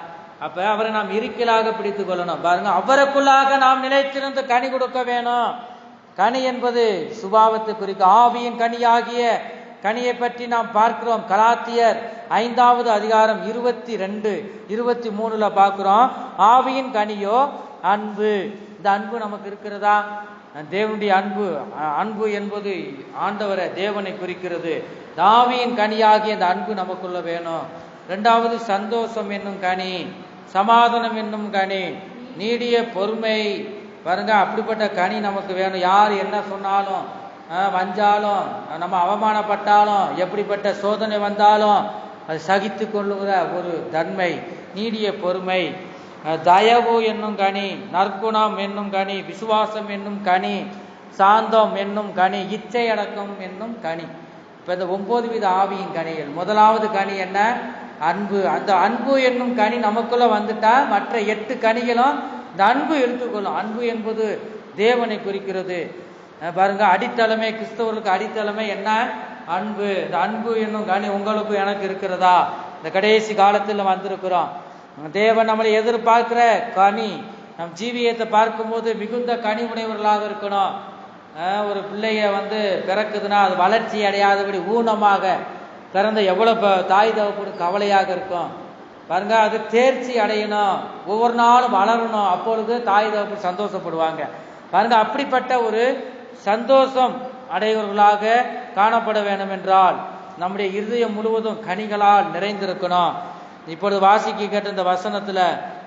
அப்ப அவரை நாம் இறுக்கலாக பிடித்துக் கொள்ளணும். பாருங்க, அவருக்குள்ளாக நாம் நிலைத்திருந்து கனி கொடுக்க வேணும். கனி என்பது சுபாவத்தை குறிக்கும். ஆவியின் கனியாகிய கனியை பற்றி நாம் பார்க்கிறோம். கலாத்தியர் 5வது அதிகாரம் 22, 23 பார்க்கிறோம். ஆவியின் கனியோ அன்பு. இந்த அன்பு நமக்கு இருக்கிறதா? தேவனுடைய அன்பு என்பது ஆண்டவரை தேவனை குறிக்கிறது. ஆவியின் கனியாகிய இந்த அன்பு நமக்குள்ள வேணும். 2வது சந்தோஷம் என்னும் கனி, சமாதானம் என்னும் கனி, நீடிய பொறுமை. பாருங்க, அப்படிப்பட்ட கனி நமக்கு வேணும். யார் என்ன சொன்னாலும் வஞ்சாலும் நம்ம அவமானப்பட்டாலும் எப்படிப்பட்ட சோதனை வந்தாலும் அது சகித்து கொள்ளுகிற ஒரு தன்மை, நீடிய பொறுமை, தயவு என்னும் கனி, நற்குணம் என்னும் கனி, விசுவாசம் என்னும் கனி, சாந்தம் என்னும் கனி, இச்சை அடக்கம் என்னும் கனி. இப்போ இந்த 9 வித ஆவியின் கனிகள். முதலாவது கனி என்ன? அன்பு. அந்த அன்பு என்னும் கனி நமக்குள்ள வந்துட்டா மற்ற 8 கனிகளும் இந்த அன்பு எடுத்துக்கொள்ளும். அன்பு என்பது தேவனை குறிக்கிறது. பாருங்க, அடித்தளமே, கிறிஸ்தவர்களுக்கு அடித்தளமே என்ன? அன்பு. இந்த அன்பு என்னும் கனி உங்களுக்கு எனக்கு இருக்கிறதா? இந்த கடைசி காலத்தில் வந்திருக்கிறோம். தேவன் நம்மளை எதிர்பார்க்கிற கனி, நம் ஜீவியத்தை பார்க்கும்போது மிகுந்த கனி உடையவர்களாக இருக்கணும். ஒரு பிள்ளைய பிறக்குதுன்னா அது வளர்ச்சி அடையாதபடி ஊனமாக பிறந்த எவ்வளவு தாய் தகப்பனு கவலையாக இருக்கும் பாருங்க. அது தேர்ச்சி அடையணும், ஒவ்வொரு நாளும் வளரணும், அப்பொழுது தாய் தகப்பன் சந்தோஷப்படுவாங்க பாருங்க. அப்படிப்பட்ட ஒரு சந்தோஷம் அடையவர்களாக காணப்பட வேண்டும் என்றால் நம்முடைய இருதயம் முழுவதும் கனிகளால் நிறைந்திருக்கணும். இப்பொழுது வாசிக்க கேட்ட இந்த வசனத்துல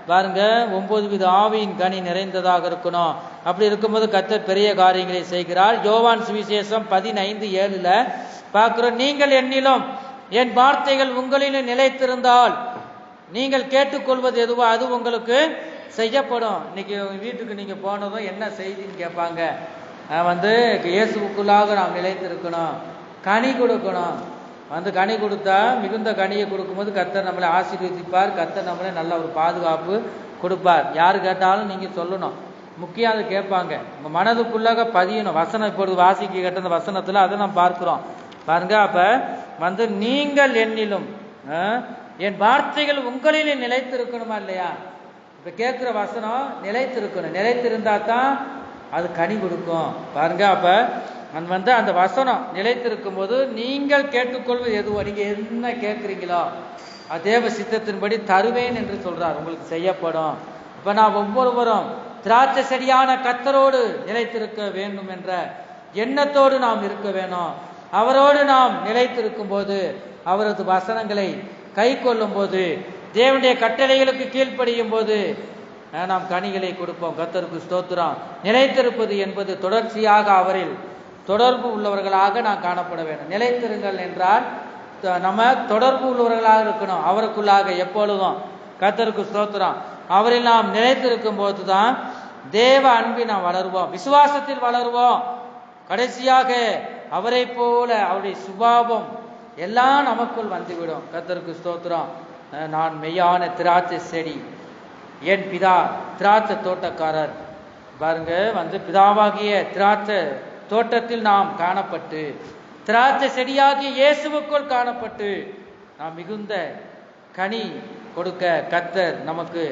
பாருங்க, 9 வித ஆவியின் கனி நிறைந்ததாக இருக்கணும். அப்படி இருக்கும்போது கர்த்தர் பெரிய காரியங்களை செய்கிறார். யோவான் சுவிசேஷம் 15:7 பார்க்கிறோம், நீங்கள் என்னிலும் என் வார்த்தைகள் உங்களிலும் நிலைத்திருந்தால் நீங்கள் கேட்டுக்கொள்வது எதுவோ அது உங்களுக்கு செய்யப்படும். இன்னைக்கு வீட்டுக்கு நீங்க போனதும் என்ன செய்தின்னு கேட்பாங்க. இயேசுக்குள்ளாக நாம் நிலைத்திருக்கணும், கனி கொடுக்கணும். கனி கொடுத்தா மிகுந்த கனியை கொடுக்கும்போது கர்த்தர் நம்மளை ஆசீர்வதிப்பார். கர்த்தர் நம்மளை நல்ல ஒரு பாதுகாப்பு கொடுப்பார். யாரு கேட்டாலும் நீங்க சொல்லணும், முக்கியம் அதை கேட்பாங்க, உங்க மனதுக்குள்ளாக பதியணும். வசனம் இப்பொழுது வாசிக்க கேட்ட அந்த வசனத்துல அதை நாம் பார்க்கிறோம் பாருங்க. அப்ப நீங்கள் என்னிலும் என் வார்த்தைகள் உங்களிலே நிலைத்திருக்கணுமா இல்லையா? இப்ப கேட்கிற வசனம் நிலைத்திருக்கணும். நிலைத்திருந்தா தான் அது கனி கொடுக்கும் பாருங்க. அப்ப அந்த வசனம் நிலைத்திருக்கும் போது நீங்கள் கேட்டுக்கொள்வது எதுவோ, நீங்க என்ன கேட்குறீங்களோ அது தேவ சித்தத்தின்படி தருவேன் என்று சொல்றார், உங்களுக்கு செய்யப்படும். இப்ப நாம் ஒவ்வொருவரும் திராட்சை செடியான கர்த்தரோடு நிலைத்திருக்க வேண்டும் என்ற எண்ணத்தோடு நாம் இருக்க வேணும். அவரோடு நாம் நிலைத்திருக்கும் போது, அவரது வசனங்களை கை கொள்ளும் போது, தேவனுடைய கட்டளைகளுக்கு கீழ்ப்படியும் போது நாம் கனிகளை கொடுப்போம். கர்த்தருக்கு ஸ்தோத்திரம். நிலைத்திருப்பது என்பது தொடர்ச்சியாக அவரில் தொடர்பு உள்ளவர்களாக நாம் காணப்பட வேண்டும். நிலைத்திருங்கள் என்றால் நம்ம தொடர்பு உள்ளவர்களாக இருக்கணும் அவருக்குள்ளாக எப்பொழுதும். கர்த்தருக்கு ஸ்தோத்திரம். அவரில் நாம் நிலைத்திருக்கும் போதுதான் தேவ அன்பில் நாம் வளருவோம், விசுவாசத்தில் வளருவோம். கடைசியாக அவரை போல அவருடைய சுபாவம் எல்லாம் நமக்குள் வந்துவிடும். கர்த்தருக்கு ஸ்தோத்திரம். நான் மெய்யான திராட்சை செடி, என் பிதா திராட்சை தோட்டக்காரர். பாருங்க, பிதாவாகிய திராட்சை தோட்டத்தில் நாம் காணப்பட்டு, திராட்சை செடியாகிய இயேசுவுக்குள் காணப்பட்டு நாம் மிகுந்த கனி கொடுக்க கர்த்தர் நமக்கு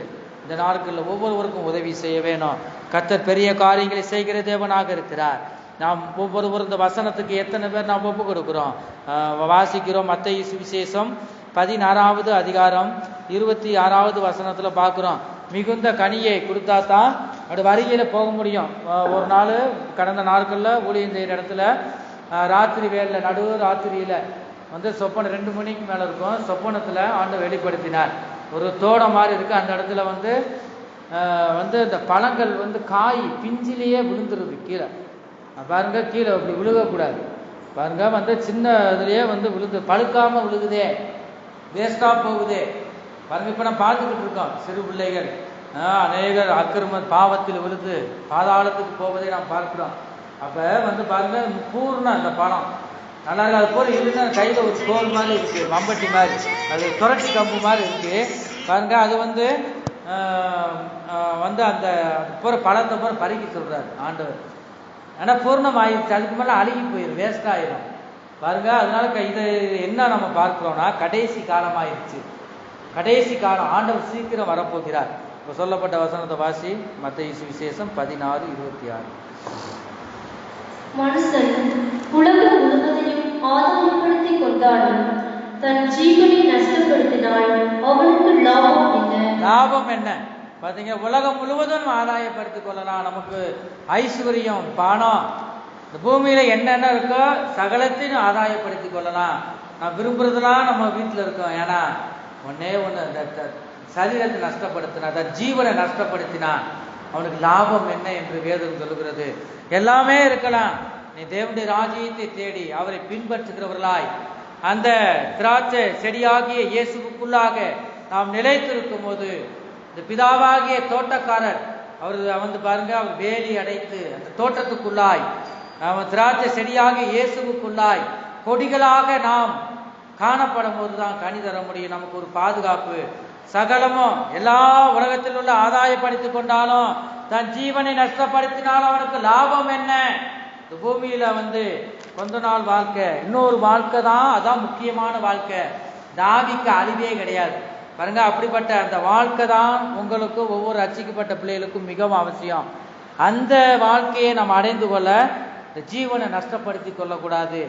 இந்த நாட்களில் ஒவ்வொருவருக்கும் உதவி செய்ய வேணும். கர்த்தர் பெரிய காரியங்களை செய்கிற தேவனாக இருக்கிறார். நாம் ஒவ்வொருவரும் இந்த வசனத்துக்கு எத்தனை பேர் நாம் ஒப்பு கொடுக்கிறோம்? வாசிக்கிறோம். மத்தேயு சுவிசேஷம் 16வது அதிகாரம் 26வது வசனத்துல பார்க்கிறோம், மிகுந்த கனியை கொடுத்தா தான் அப்படி வருகையில போக முடியும். ஒரு நாள் கடந்த நாட்களில் ஊழியம் செய்கிற இடத்துல ராத்திரி வேலையில் நடு ராத்திரியில சொப்பனம் 2 மணிக்கு மேல இருக்கும். சொப்பனத்துல ஆண்டு வெளிப்படுத்தினார். ஒரு தோடம் மாதிரி இருக்கு. அந்த இடத்துல இந்த பழங்கள் காய் பிஞ்சிலேயே விழுந்துருது கீழே. பாருங்க, கீழே அப்படி விழுகக்கூடாது பாருங்க. சின்ன இதுலயே விழுந்து பழுக்காம விழுகுதே, வேஸ்டா போகுதே பாருங்க. இப்ப நம்ம பார்த்துக்கிட்டு இருக்கோம், சிறு பிள்ளைகள் அநேகர் அக்கிரம பாவத்தில் விழுந்து பாதாளத்துக்கு போவதை நாம் பார்க்கிறோம். அப்ப பாருங்க, பூர்ண அந்த பழம் நல்லா இருக்கு. அது போல இல்லைன்னா கையில ஒரு தோல் மாதிரி இருக்கு, மம்பட்டி மாதிரி, அது துரட்டி கம்பு மாதிரி இருக்கு பாருங்க. அது அந்த போற பழத்தை போற பறிக்க சொல்றாரு ஆண்டவர். ஆனா பூர்ணம் ஆயிடுச்சு, அதுக்கு மேல அழுகி போயிடும், வேஸ்ட் ஆயிடும் பாருங்க. அதனால இது என்ன நம்ம பார்க்கிறோம்னா, கடைசி காலம் ஆயிடுச்சு. கடைசி காலம், ஆண்டவர் சீக்கிரம் வரப்போகிறார். இப்ப சொல்லப்பட்ட வசனத்தை வாசி, மத்தேயு சுவிசேஷம் 16:26. மனுஷன் உலகம் முழுவதையும் ஆதாயப்படுத்திக் கொண்டாலும் தன் ஜீவனை நஷ்டப்படுத்தினால் அவனுக்கு லாபம் என்ன? லாபம் என்ன பாத்தீங்க? உலகம் முழுவதும் ஆதாயப்படுத்திக் கொள்ளலாம். நமக்கு ஐஸ்வர்யம், பணம், இந்த பூமியில என்னென்ன இருக்கோ சகலத்தையும் ஆதாயப்படுத்திக் கொள்ளலாம். நான் விரும்புறதெல்லாம் நம்ம வீட்டுல இருக்கோம். ஏன்னா ஒன்னே ஒண்ணு, சரீரத்தை நஷ்டப்படுத்தினா, ஜீவனை நஷ்டப்படுத்தினா அவனுக்கு லாபம் என்ன என்று வேதம் சொல்லுகிறது. எல்லாமே இருக்கலாம், நீ தேவனுடைய ராஜ்யத்தை தேடி அவரை பின்பற்றுகிறவர்களாய் அந்த திராட்சை செடியாகிய இயேசுவுக்குள்ளாக நாம் நிலைத்திருக்கும் போது இந்த பிதாவாகிய தோட்டக்காரர் அவர் பாருங்க, அவர் வேலி அடைத்து அந்த தோட்டத்துக்குள்ளாய் நாம் திராட்சை செடியாகிய இயேசுவுக்குள்ளாய் கொடிகளாக நாம் காணப்படும் போதுதான் கனி தர முடியும். நமக்கு ஒரு பாதுகாப்பு. சகலமும் எல்லா உலகத்தில் உள்ள ஆதாயப்படுத்திக் கொண்டாலும் தன் ஜீவனை நஷ்டப்படுத்தினாலும் அவனுக்கு லாபம் என்ன? இந்த பூமியில கொஞ்ச நாள் வாழ்க்கை, இன்னொரு வாழ்க்கை தான், அதான் முக்கியமான வாழ்க்கை. இந்த ஆவிக்கு அழிவே கிடையாது பாருங்க. அப்படிப்பட்ட அந்த வாழ்க்கை தான் உங்களுக்கு ஒவ்வொரு ரட்சிக்கப்பட்ட பிள்ளைகளுக்கும் மிகவும் அவசியம். அந்த வாழ்க்கையை நம்ம அடைந்து கொள்ள இந்த ஜீவனை நஷ்டப்படுத்தி கொள்ளக்கூடாது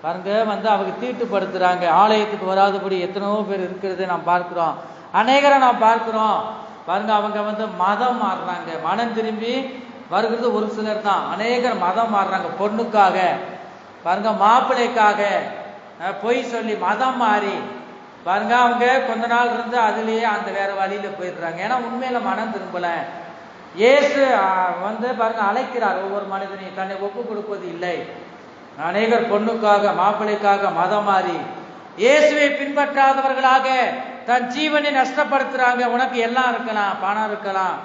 பாருங்க. அவங்க தீட்டுப்படுத்துறாங்க. ஆலயத்துக்கு வராதபடி எத்தனையோ பேர் இருக்கிறது நாம் பார்க்கிறோம். அநேகரை நாம் பார்க்கிறோம் பாருங்க. அவங்க மதம் மாறுறாங்க. மனம் திரும்பி வருகிறது ஒரு சிலர் தான். அநேகர் மதம் மாறுறாங்க. பொண்ணுக்காக பாருங்க, மாப்பிள்ளைக்காக பொய் சொல்லி மதம் மாறி பாருங்க. அவங்க கொஞ்ச நாள் இருந்து அதுலயே அந்த வேற வழியில போயிடுறாங்க. ஏன்னா உண்மையில மனம் திரும்பல. இயேசு பாருங்க அழைக்கிறார் ஒவ்வொரு மனிதனையும் தன்னை ஒப்பு கொடுப்பது இல்லை. அநேகர் பொண்ணுக்காக மாப்பிள்ளைக்காக மதம் மாறி இயேசுவை பின்பற்றாதவர்களாக தன் ஜீவனை நஷ்டப்படுத்துறாங்க. உனக்கு எல்லாம் இருக்கலாம், பணம் இருக்கலாம்,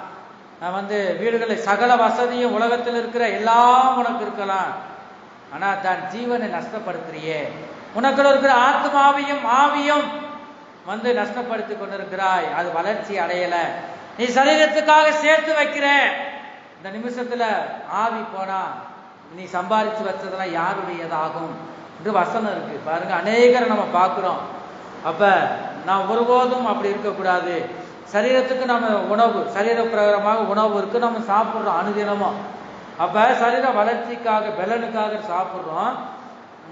வீடுகளில் சகல வசதியும் உலகத்தில் இருக்கிற எல்லாம் உனக்கு இருக்கலாம். ஆனா தன் ஜீவனை நஷ்டப்படுத்துறியே, உனக்குள்ள இருக்கிற ஆத்மாவையும் ஆவியும் நஷ்டப்படுத்தி கொண்டிருக்கிறாய். அது வளர்ச்சி அடையல. நீ சரீரத்துக்காக சேர்த்து வைக்கிற இந்த நிமிஷத்துல ஆவி போனா நீ சம்பாதிச்சு வச்சதெல்லாம் யாருடையதாகும் என்று வசனம் இருக்கு பாருங்க. அநேகரை நம்ம பார்க்கிறோம். அப்ப நாம் ஒருபோதும் அப்படி இருக்கக்கூடாது. சரீரத்துக்கு நம்ம உணவு, சரீர பிரகாரமாக உணவு இருக்கு, நம்ம சாப்பிட்றோம் அனுதினமும். அப்ப சரீர வளர்ச்சிக்காக பலனுக்காக சாப்பிட்றோம்.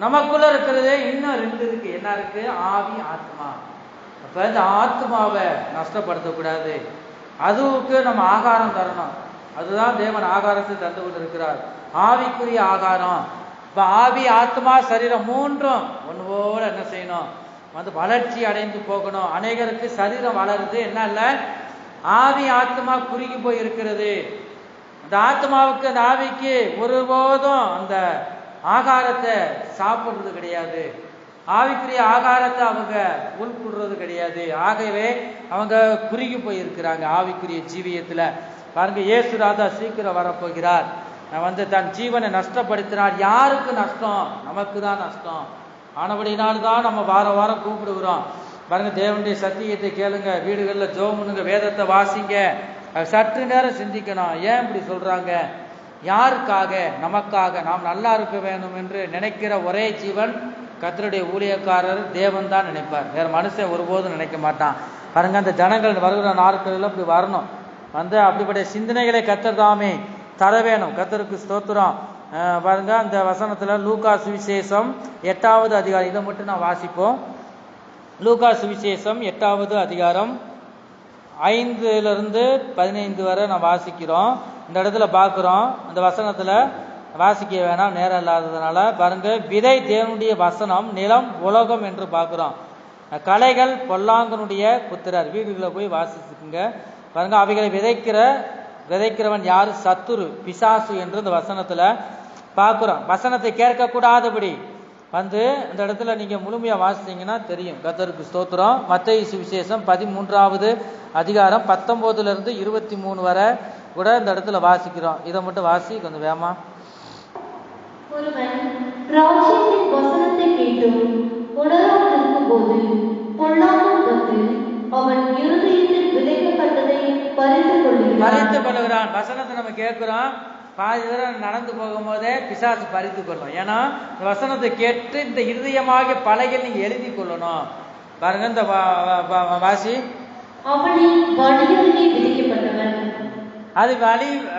நமக்குள்ள இருக்கிறது இன்னும் ரெண்டு இருக்கு. என்ன இருக்கு? ஆவி, ஆத்மா. அப்ப இந்த ஆத்மாவை நஷ்டப்படுத்தக்கூடாது. அதுவுக்கு நம்ம ஆகாரம் தரணும். அதுதான் தேவன் ஆகாரத்தை தந்து கொண்டிருக்கிறார். ஆவிக்குரிய ஆகாரம். இப்ப ஆவி, ஆத்மா, சரீரம் மூன்றும் ஒன்று போல என்ன செய்யணும்? வளர்ச்சி அடைந்து போகணும். அநேகருக்கு சரீரம் வளருது, என்ன இல்லை, ஆவி ஆத்மா குறுகி போய் இருக்கிறது. அந்த ஆத்மாவுக்கு அந்த ஆவிக்கு ஒருபோதும் அந்த ஆகாரத்தை சாப்பிடுறது கிடையாது. ஆவிக்குரிய ஆகாரத்தை அவங்க உள்கொள்றது கிடையாது. ஆகவே அவங்க குறுகி போய் இருக்கிறாங்க ஆவிக்குரிய ஜீவியத்துல பாருங்க. இயேசு ராஜா சீக்கிரம் வரப்போகிறார். தன் ஜீவனை நஷ்டப்படுத்தினார். யாருக்கு நஷ்டம்? நமக்கு தான் நஷ்டம். ஆனபடினால்தான் நம்ம வாரம் வாரம் கூப்பிடுகிறோம் பாருங்க. தேவனுடைய சத்தியத்தை கேளுங்க, வீடுகளில் ஜெபம் பண்ணுங்க, வேதத்தை வாசிங்க, சற்று நேரம் சிந்திக்கணும். ஏன் இப்படி சொல்றாங்க? யாருக்காக? நமக்காக. நாம் நல்லா இருக்க வேண்டும் என்று நினைக்கிற ஒரே ஜீவன் கர்த்தருடைய ஊழியக்காரர் தேவன் தான் நினைப்பார். வேற மனுஷன் ஒருபோதும் நினைக்க மாட்டான் பாருங்க. அந்த ஜனங்கள் வருகிற நாட்களில் அப்படி வரணும். அப்படிப்பட்ட சிந்தனைகளை கர்த்தர் தாமே தர வேணும். கர்த்தருக்கு ஸ்தோத்திரம். பாருங்க அந்த வசனத்துல லூக்கா சுவிசேஷம் 8வது அதிகாரம், இதை மட்டும் நான் வாசிப்போம். லூக்கா சுவிசேஷம் 8வது அதிகாரம் 5லிருந்து 15 வரை நான் வாசிக்கிறோம். இந்த இடத்துல பார்க்கிறோம், அந்த வசனத்துல வாசிக்க வேணாம், நேரம் இல்லாததுனால பாருங்க. விதை தேவனுடைய வசனம், நிலம் உலகம் என்று பார்க்கிறோம். கலைகள் பொல்லாங்கனுடைய புத்திரர். வீடுகளை போய் வாசிச்சுக்குங்க பாருங்க. அவைகளை விதைக்கிறவன் யாரு? சத்துரு, பிசாசு என்று இந்த வசனத்துல பார்க்கிறோம். வசனத்தை கேட்கக்கூடாதபடி இந்த இடத்துல நீங்க முழுமையா வாசிச்சீங்கன்னா தெரியும். கர்த்தருக்கு ஸ்தோத்திரம். மத்தேயு சுவிசேஷம் 13வது அதிகாரம் 19லிருந்து 23 வரை கூட இந்த இடத்துல வாசிக்கிறோம். இதை மட்டும் வாசி கொஞ்சம் வேகமா. ஒருவன் ராஜ்யத்தின் வசனத்தை கேட்டும் உணராதிருக்கும் போது பொல்லாங்கன் வந்து அவன் இருதயத்தில் விதைக்கப்பட்டதை பறித்து கொள்கிறான். வசனத்தை நம்ம கேட்கிறோம், பாதி தூரம் நடந்து போகும்போதே பிசாசு பறித்து கொள்ளும். ஏன்னா இந்த வசனத்தை கேட்டு இந்த இருதயமாக பலகையில் நீங்க எழுதி கொள்ளணும் பாருங்க. இந்த வாசி. அது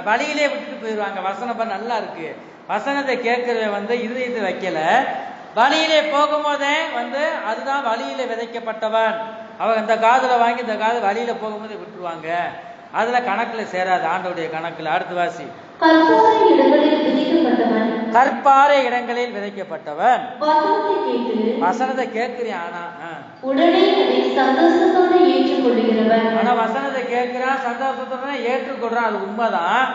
வழியிலே விட்டுட்டு போயிடுவாங்க. வசனம் நல்லா இருக்கு, வசனத்தை கேட்கறத இருதயத்தை வைக்கல, வழியிலே போகும்போதே அதுதான் வழியில விதைக்கப்பட்டவன். அவங்க இந்த காதுல வாங்கி இந்த காது வழியில போகும்போது விட்டுருவாங்க. அதுல கணக்குல சேராது, ஆண்டோடைய கணக்குல. அடுத்து வாசி. கற்பாறை இடங்களில் விதைக்கப்பட்டவன். வசனத்தை கேட்டு வசனத்தை கேட்கிறான், ஆனா உடனே அதை சந்தோஷத்தோடு ஏற்றுக்கொள்கிறவன். ஆனா வசனத்தை கேட்கிறான், சந்தோஷத்தோட ஏற்றுக்கொள்றான், அது உண்மைதான்.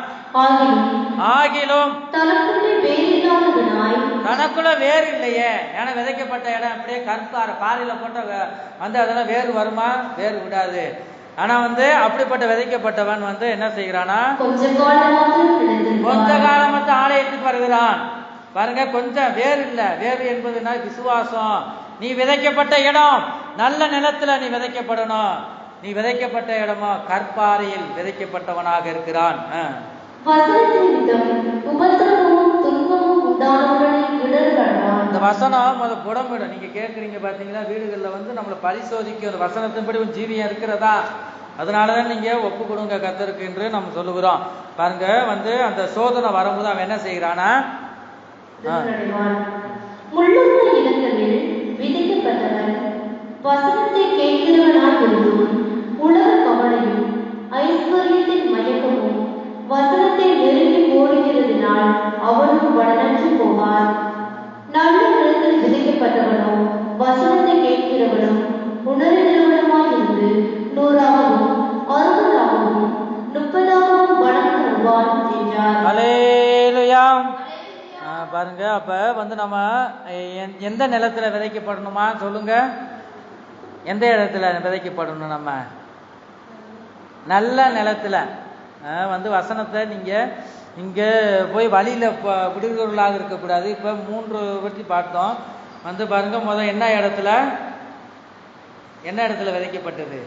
ஆகிலும் தனக்குள்ளே வேறு இல்லாதவனாய், தனக்குள்ள வேறு இல்லையே. ஏன்னா விதைக்கப்பட்ட இடம் அப்படியே கற்பாறை, பாறையில போட்ட வந்து அதெல்லாம் வேறு வருமா? வேறு விடாது. ஆனா அப்படிப்பட்ட விதைக்கப்பட்டவன் என்ன செய்கிறானா, கொஞ்ச காலம் மட்டும் ஆலயத்துக்கு வருகிறான். பாருங்க, கொஞ்சம் வேறு இல்ல. வேறு என்பதுனா விசுவாசம். நீ விதைக்கப்பட்ட இடம் நல்ல நிலத்துல நீ விதைக்கப்படணும். நீ விதைக்கப்பட்ட இடமா கற்பாறையில் விதைக்கப்பட்டவனாக இருக்கிறான். இந்த வசனம் புடமிடும். நீங்க கேட்குறீங்க பாத்தீங்களா, வீடுகள்ல நம்மளை பரிசோதிக்க ஒரு வசனத்தின்படி ஒரு ஜீவியம் இருக்கிறதா, அதனாலதான் நீங்க ஒப்பு கொடுங்க கர்த்தருக்கு என்று நம்ம சொல்லுகிறோம். பாருங்க, அந்த சோதனை வரும்போது அவன் என்ன செய்யறானா, விதைக்கப்பட்டவன் வசனத்தை கேட்கிறவனாய் இருந்தும் உலக கவலையும் ஐஸ்வர்யத்தின் மயக்கமும் வசனத்தை நெருங்கி ஓடுகிறதினால் அவனும் பலனற்று போவார். நல்ல நிலத்தில் விதைக்கப்பட்டவனோ வசனத்தை கேட்கிறவனும் உணர்கிறவனுமாய் இருந்து 100ஆகவும் 60ஆகவும் 30ஆகவும் பலன் தருவான் என்றார். அல்லேலூயா. பாருங்க, அப்ப நம்ம எந்த நிலத்துல விதைக்கப்படணுமா சொல்லுங்க? எந்த இடத்துல விதைக்கப்படணும்? நம்ம நல்ல நிலத்துல வசனத்தை நீங்க இங்க போய் வழியில விடுகிறவர்களாக இருக்கக்கூடாது. இப்ப 3 பற்றி பார்த்தோம். பாருங்க, முதல் என்ன இடத்துல விதைக்கப்பட்டது?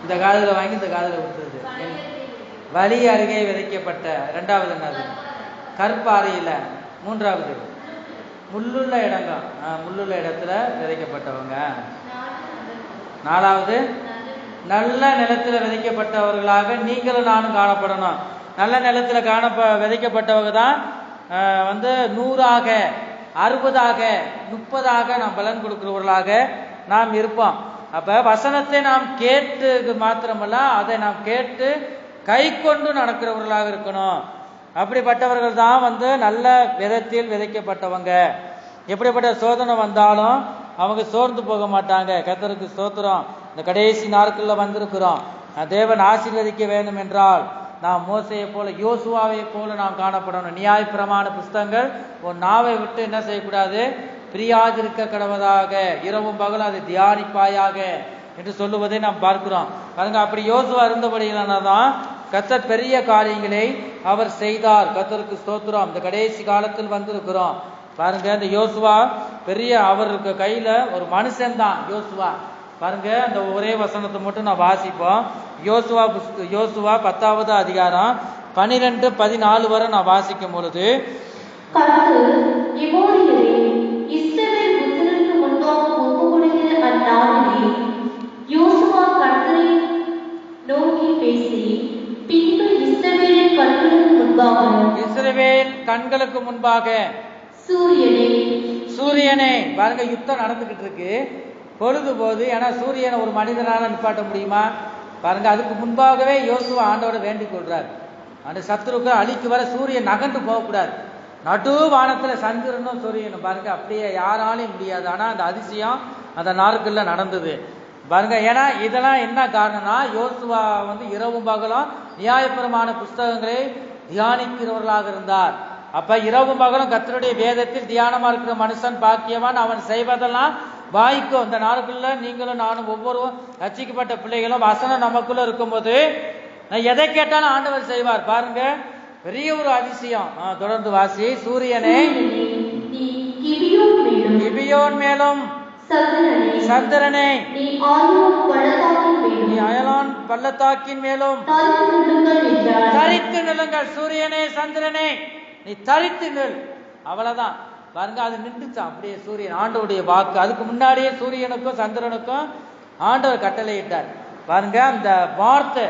இந்த காதுல வாங்கி இந்த காதுல விட்டுறது. வழி அருகே விதைக்கப்பட்ட. 2வது என்னது? கற்பாறையில. 3வது முள்ளுள்ள இடங்கள். முள்ளுள்ள இடத்துல விதைக்கப்பட்டவங்க. 4வது நல்ல நிலத்துல விதைக்கப்பட்டவர்களாக நீங்களும் நானும் காணப்படணும். நல்ல நிலத்துல விதைக்கப்பட்டவங்க தான் 100ஆக 60ஆக 30ஆக நாம் பலன் கொடுக்கிறவர்களாக நாம் இருப்போம். அப்ப வசனத்தை நாம் கேட்டு மாத்திரமல்ல, அதை நாம் கேட்டு கை கொண்டு நடக்கிறவர்களாக இருக்கணும். அப்படிப்பட்டவர்கள் தான் நல்ல விதத்தில் விதைக்கப்பட்டவங்க. எப்படிப்பட்ட சோதனை வந்தாலும் அவங்க சோர்ந்து போக மாட்டாங்க. கர்த்தருக்கு ஸ்தோத்திரம். இந்த கடைசி நாட்கள்ல வந்திருக்கிறோம். தேவன் ஆசீர்வதிக்க வேண்டும் என்றால் நாம் மோசையை போல, யோசுவாவை போல நாம் காணப்படணும். நியாயப்பிரமாண புஸ்தகங்கள் ஒரு நாவை விட்டு என்ன செய்யக்கூடாது? பிரியாதிருக்க கடவதாக, இரவும் பகல் அதை தியானிப்பாயாக என்று சொல்லுவதை நாம் பார்க்கிறோம். பாருங்க, அப்படி யோசுவா இருந்தபடியானதான் கர்த்தர் பெரிய காரியங்களை அவர் செய்தார். கர்த்தருக்கு ஸ்தோத்திரம். இந்த கடைசி காலத்தில் வந்திருக்கிறோம். பாருங்க, இந்த யோசுவா பெரிய, அவருக்கு கையில ஒரு மனுஷன் தான் யோசுவா. பாருங்க, அந்த ஒரே வசனத்தை மட்டும் நான் வாசிப்போம். யோசுவா 10வது அதிகாரம் 12-14 வரை நான் வாசிக்கும் பொழுது, யோசுவா கர்த்தரை நோக்கி பேசி, பின்பு இஸ்ரவேல் கண்களுக்கு முன்பாக சூரியனே. பாருங்க, யுத்தம் நடந்துகிட்டு இருக்கு, பொழுது போது. ஏன்னா சூரியனை ஒரு மனிதனால நிப்பாட்ட முடியுமா? பாருங்க, அதுக்கு முன்பாகவே யோசுவா ஆண்டோட வேண்டிக் கொள்றார். அந்த சத்துருக்கு அழிக்கு வர சூரியன் நகண்டு போகக்கூடாது. நடு வானத்துல சந்திரனும் சூரியனும் பாருங்க அப்படியே யாராலையும் முடியாது. ஆனா அந்த அதிசயம் அந்த நாட்கள்ல நடந்தது. பாருங்க, ஏன்னா இதெல்லாம் என்ன காரணம்னா, யோசுவா இரவும் பகலும் நியாயப்பிரமாண புஸ்தகங்களை தியானிக்கிறவர்களாக இருந்தார். அப்ப இரவும் பகலும் கர்த்தருடைய வேதத்தில் தியானமா இருக்கிற மனுஷன் பாக்கியவான், அவன் செய்வதெல்லாம் வாய்க்கும். இந்த நாட்கள்ல நீங்களும் நானும் ஒவ்வொருவரும் ரட்சிக்கப்பட்ட பிள்ளைகளும் வசனம் நமக்குள்ள இருக்கும்போது எதை கேட்டாலும் ஆண்டவர் செய்வார். பாருங்க, பெரிய ஒரு அதிசயம். தொடர்ந்து வாசி. சூரியனே கிபியோன் மேலும் சந்திரனே நீ அயலான் பள்ளத்தாக்கின் மேலும் தரித்து நில்லுங்கள். சூரியனே சந்திரனே நீ தரித்து நில். அவ்வளவுதான். பாருங்க, அது நின்றுச்சான் அப்படியே. சூரியன் ஆண்டவருடைய வாக்கு. அதுக்கு முன்னாடியே சூரியனுக்கும் சந்திரனுக்கும் ஆண்டவர் கட்டளையிட்டார். பாருங்க, அந்த வார்த்தை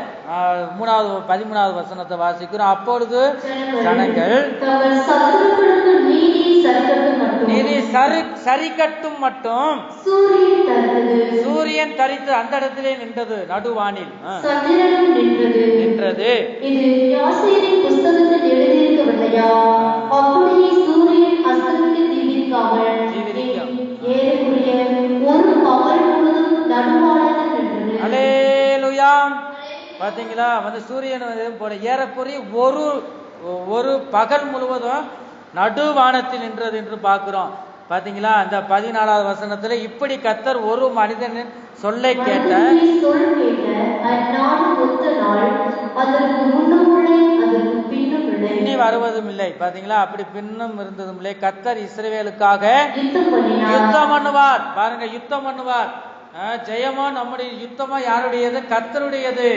13வது வசனத்தை வாசிக்கிறோம். அப்பொழுது ஜனங்கள் நீதி சரி கட்டும் மட்டும் சூரியன் தரித்தது, சூரியன் தரித்து அந்த இடத்திலே நின்றது, நடுவானில் சந்திரனும் நின்றது. இது யாசேரின் புஸ்தகத்தில் எழுதியிருக்கவில்லையா? அப்படியே சூரியன் அஸ்தமிக்க தீவிரிக்காமல் ஏறக்குறைய ஒரு பகல் முழுதும் நடுவானத்தில் நின்றது. அல்லேலூயா. பாத்தீங்களா, அந்த சூரியன் போல ஏறக்குறைய ஒரு பகல் முழுவதும் நடுவானத்தில் நின்றது என்று பார்க்கிறோம். பாத்தீங்களா, அந்த 14வது வசனத்துல இப்படி கர்த்தர் ஒரு மனிதனின் சொல்லை கேட்ட இனி வருவதும் இல்லை. பாத்தீங்களா, அப்படி பின்னும் இருந்ததும் இல்லை. கர்த்தர் இஸ்ரவேலுக்காக யுத்தம் பண்ணுவார். பாருங்க, யுத்தம் பண்ணுவார். ஜெயமா நம்முடைய யுத்தமா யாருடையது? கர்த்தருடையது.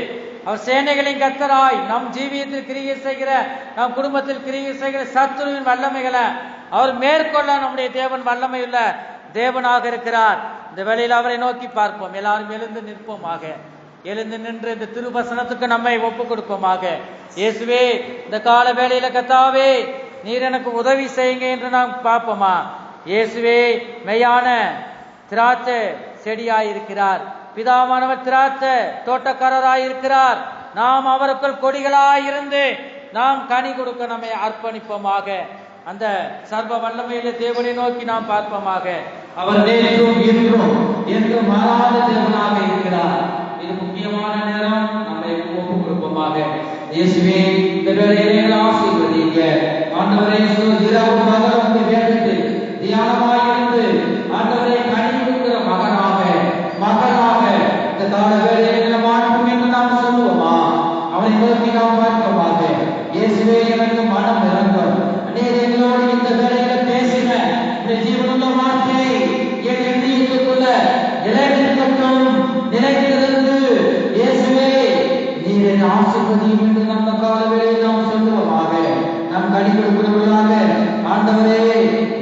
அவர் சேனைகளின் கர்த்தராய் நம் ஜீவியத்தில் கிரியை செய்கிற, நம் குடும்பத்தில் கிரியை செய்கிற சத்துருவின் வல்லமைகளை அவர் மேற்கொள்ள நம்முடைய தேவன் வல்லமையுள்ள தேவனாக இருக்கிறார். இந்த வேளையில் அவரை நோக்கி பார்ப்போம். எல்லாரும் எழுந்து நிற்போமாக. எழுந்து நின்று இந்த திருவசனத்துக்கு நம்மை ஒப்பு கொடுப்போமாக. இயேசுவே, இந்த கால வேளையில கர்த்தாவே நீர் எனக்கு உதவி செய்யுங்க என்று நாம் பார்ப்போமா? இயேசுவே மெய்யான திராட்சை செடியாயிருக்கிறார். பிதாவானவர் திராட்சை தோட்டக்காரராயிருக்கிறார். நாம் அவருக்குள் கொடிகளாயிருந்து நாம் கனி கொடுக்க நம்மை அர்ப்பணிப்போமாக. அந்த சர்வ வல்லமையில தேவனை நோக்கி நாம் பார்ப்போமாக. அவர் நேற்றும் இன்றும் என்றும் மாறாத தேவனாக இருக்கிறார். இது முக்கியமான நேரம், நம்மை ஒப்பு கொடுப்போமாக. இயேசுவே, இந்த வேளையிலே ஆசீர்வதிங்க. ஆண்டவரே, இரவு பகலும் வேதத்தில் தியானமாயிருந்து ஆண்டவரை கனி கொடுக்கிற மகனாக இந்த கால வேளையில மாற்றும் என்று நாம் சொல்லுவோமா? அவரை நோக்கி நாம் பார்ப்போமாக. இயேசுவே, எனக்கு மனம் இறங்கும். எங்களோடு இந்த வேளையில பேசின இந்த ஜீவனுள்ள வார்த்தை என் இதயத்துக்குள்ள நிலைத்திருந்து இயேசுவே நீர் என்னை ஆசீர்வதியும் என்று நம்ம கால வேளையில் நாம் சொல்லுவோமாக. நாம் கனி கொடுக்கிறவர்களாக ஆண்டவரே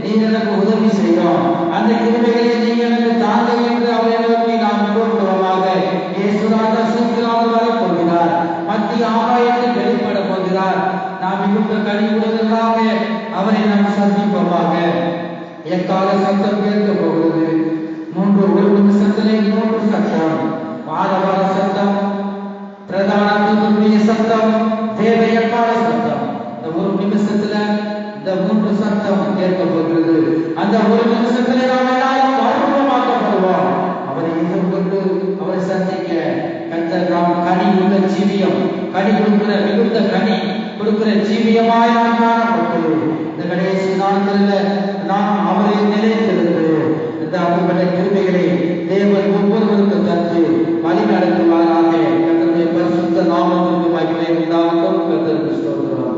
நீர் எனக்கு உதவி செய்யும். அந்த கிருபைகளை நீங்க எனக்கு தாங்க என்று அவரை நோக்கி நாம் கூறுகிறோமாக. இயேசுராஜா சீக்கிரம் வரப்போகிறார். மத்திய ஆகாயத்தில் வெளிப்பட போகிறார். நாம் மிகுந்த கனி கொடுக்கிறதாக அவரை நாம் சந்திப்போமாக. எக்கால சத்தம் கேட்க போகிறது. ஒரு நிமிஷத்திலே 3 சத்தம். ஆரவார சத்தம், பிரதான தூதனுடைய சத்தம், தேவ எக்கால சத்தம். இந்த ஒரு நிமிஷத்துல இந்த 3 சத்தம் கேட்க போகிறது. அந்த ஒரு நிமிஷத்திலே நாம் எல்லாரும் மறுபடியும் அவரை எதிர்கொண்டு அவரை சந்திக்க கர்த்தர் நாம் கனி உள்ள ஜீவியம், கனி கொடுக்கிற மிகுந்த கனி கொடுக்கிற ஜீவியமாய் நாம் காணப்பட்டோம். இந்த கடைசி நாட்களில் நாம் அவரை நிலைத்திருந்து இந்த அப்படிப்பட்ட கிருபைகளை தேவன் ஒவ்வொருவருக்கும் தந்து வழி நடத்துவாராக. கர்த்தருடைய பரிசுத்த நாமத்திற்கு மகிமை உண்டாகட்டும். கர்த்தருக்கு ஸ்தோத்திரம்.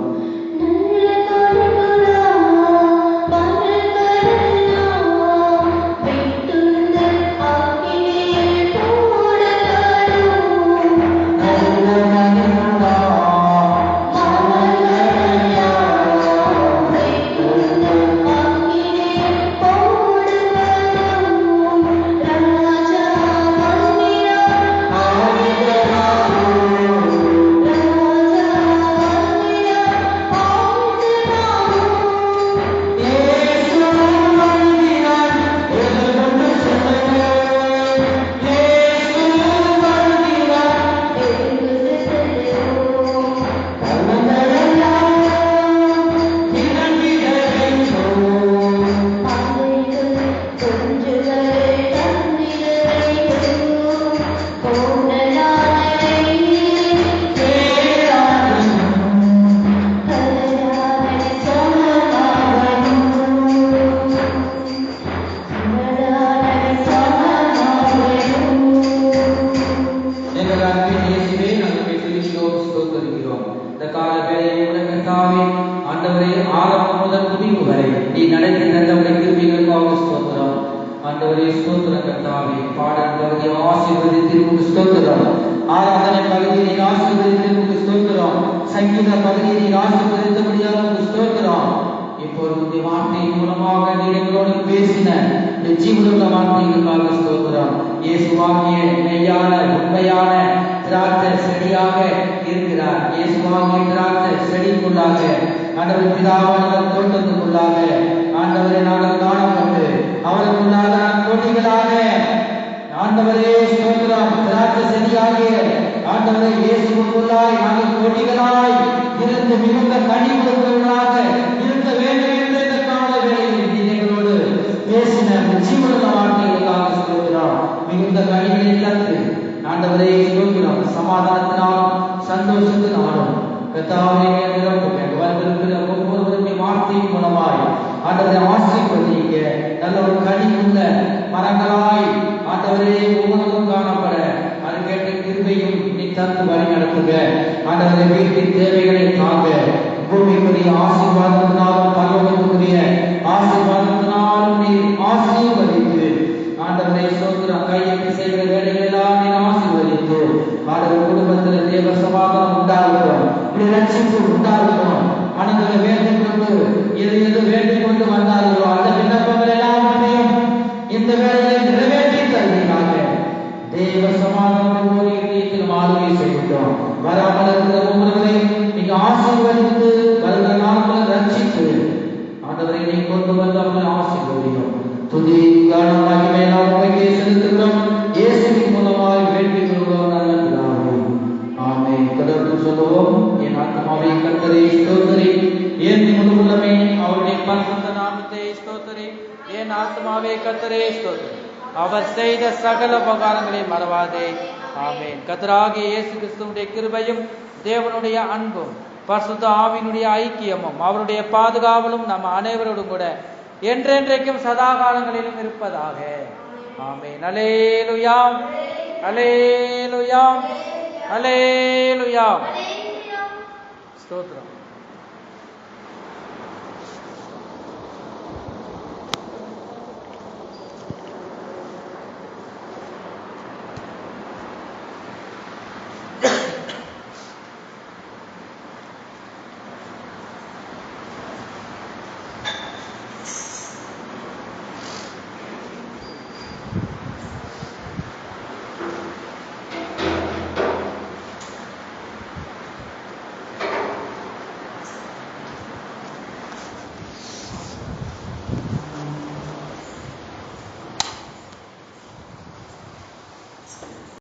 தோட்டத்துக்குள்ளாக ஆண்டவரை நாங்கள் காணப்பட்டு ஆண்டவரே ஸ்தோத்திரம். சமாதானத்தினாலும் சந்தோஷத்தினாலும் கர்த்தாவே வந்திருக்கிற ஒவ்வொருவருடைய வார்த்தையின் மூலமாய் ஆண்டவரை ஆசீர்வதிக்க நல்ல ஒரு கனியுள்ள மரங்களாய் ஆண்டவரே ஒவ்வொருவரும் காணப்பட அதுக்கேற்ற கிருபையும் நீ தந்து வழி நடத்துக. ஆண்டவரை வீட்டின் தேவைகளை தாங்க. பூமிக்குரிய ஆசீர்வாதத்தினாலும் பரலோகத்துக்குரிய ஆசீர்வாதத்தினாலும் நீ ஆசீர்வதித்து ஆண்டவரை ஸ்தோத்திரம். கையெழுத்து செய்கிற வேலைகள் எல்லாம் நீ ஆசீர்வதித்து ஆண்டவர் குடும்பத்தில் தேவ சமாதானம் உண்டாகட்டும், ரட்சிப்பு உண்டாகட்டும். மனதில் வேண்டிக் கொண்டு எது வேண்டிக் கொண்டு வந்தார்களோ அந்த விண்ணப்பங்கள் எல்லாவற்றையும் இந்த வேலையை நிறைவேற்றி தருவீராக. தேவ சமாதானம் ஒரு இதயத்தில் ஆளுகை செய்கின்றோம். வராமல் இருக்கிற ஒவ்வொருவரையும் நீங்க ஆசீர்வதித்து வருகிற நாட்களை ரட்சித்து ஆண்டவரை நீ கொண்டு வந்து அவர்களை ஆசீர்வதிக்கும். துதி கனம் மகிமை எல்லாம் உமக்கே செலுத்துகிறோம். இயேசுவின் மூலமாய் வேண்டிக் கொள்கிறோம் நல்ல பிதாவே. ஆமென். தொடர்ந்து சொல்லுவோம். என் ஆத்மாவே கர்த்தரை ஸ்தோத்திரி, என் முழு உள்ளமே அவருடைய பரிசுத்த நாமத்தை ஸ்தோத்திரி. என் ஆத்மாவே கர்த்தரை ஸ்தோத்திரி, அவர் செய்த சகல உபகாரங்களை மறவாதே. ஆமென். கர்த்தராகிய இயேசு கிறிஸ்துவுடைய கிருபையும் தேவனுடைய அன்பும் பரிசுத்த ஆவியினுடைய ஐக்கியமும் அவருடைய பாதுகாவலும் நம்ம அனைவரோடும் கூட என்றென்றைக்கும் சதா காலங்களிலும் இருப்பதாக. ஆமென். அல்லேலூயா, அல்லேலூயா, அல்லேலூயா. ஸ்தோத்திரம்.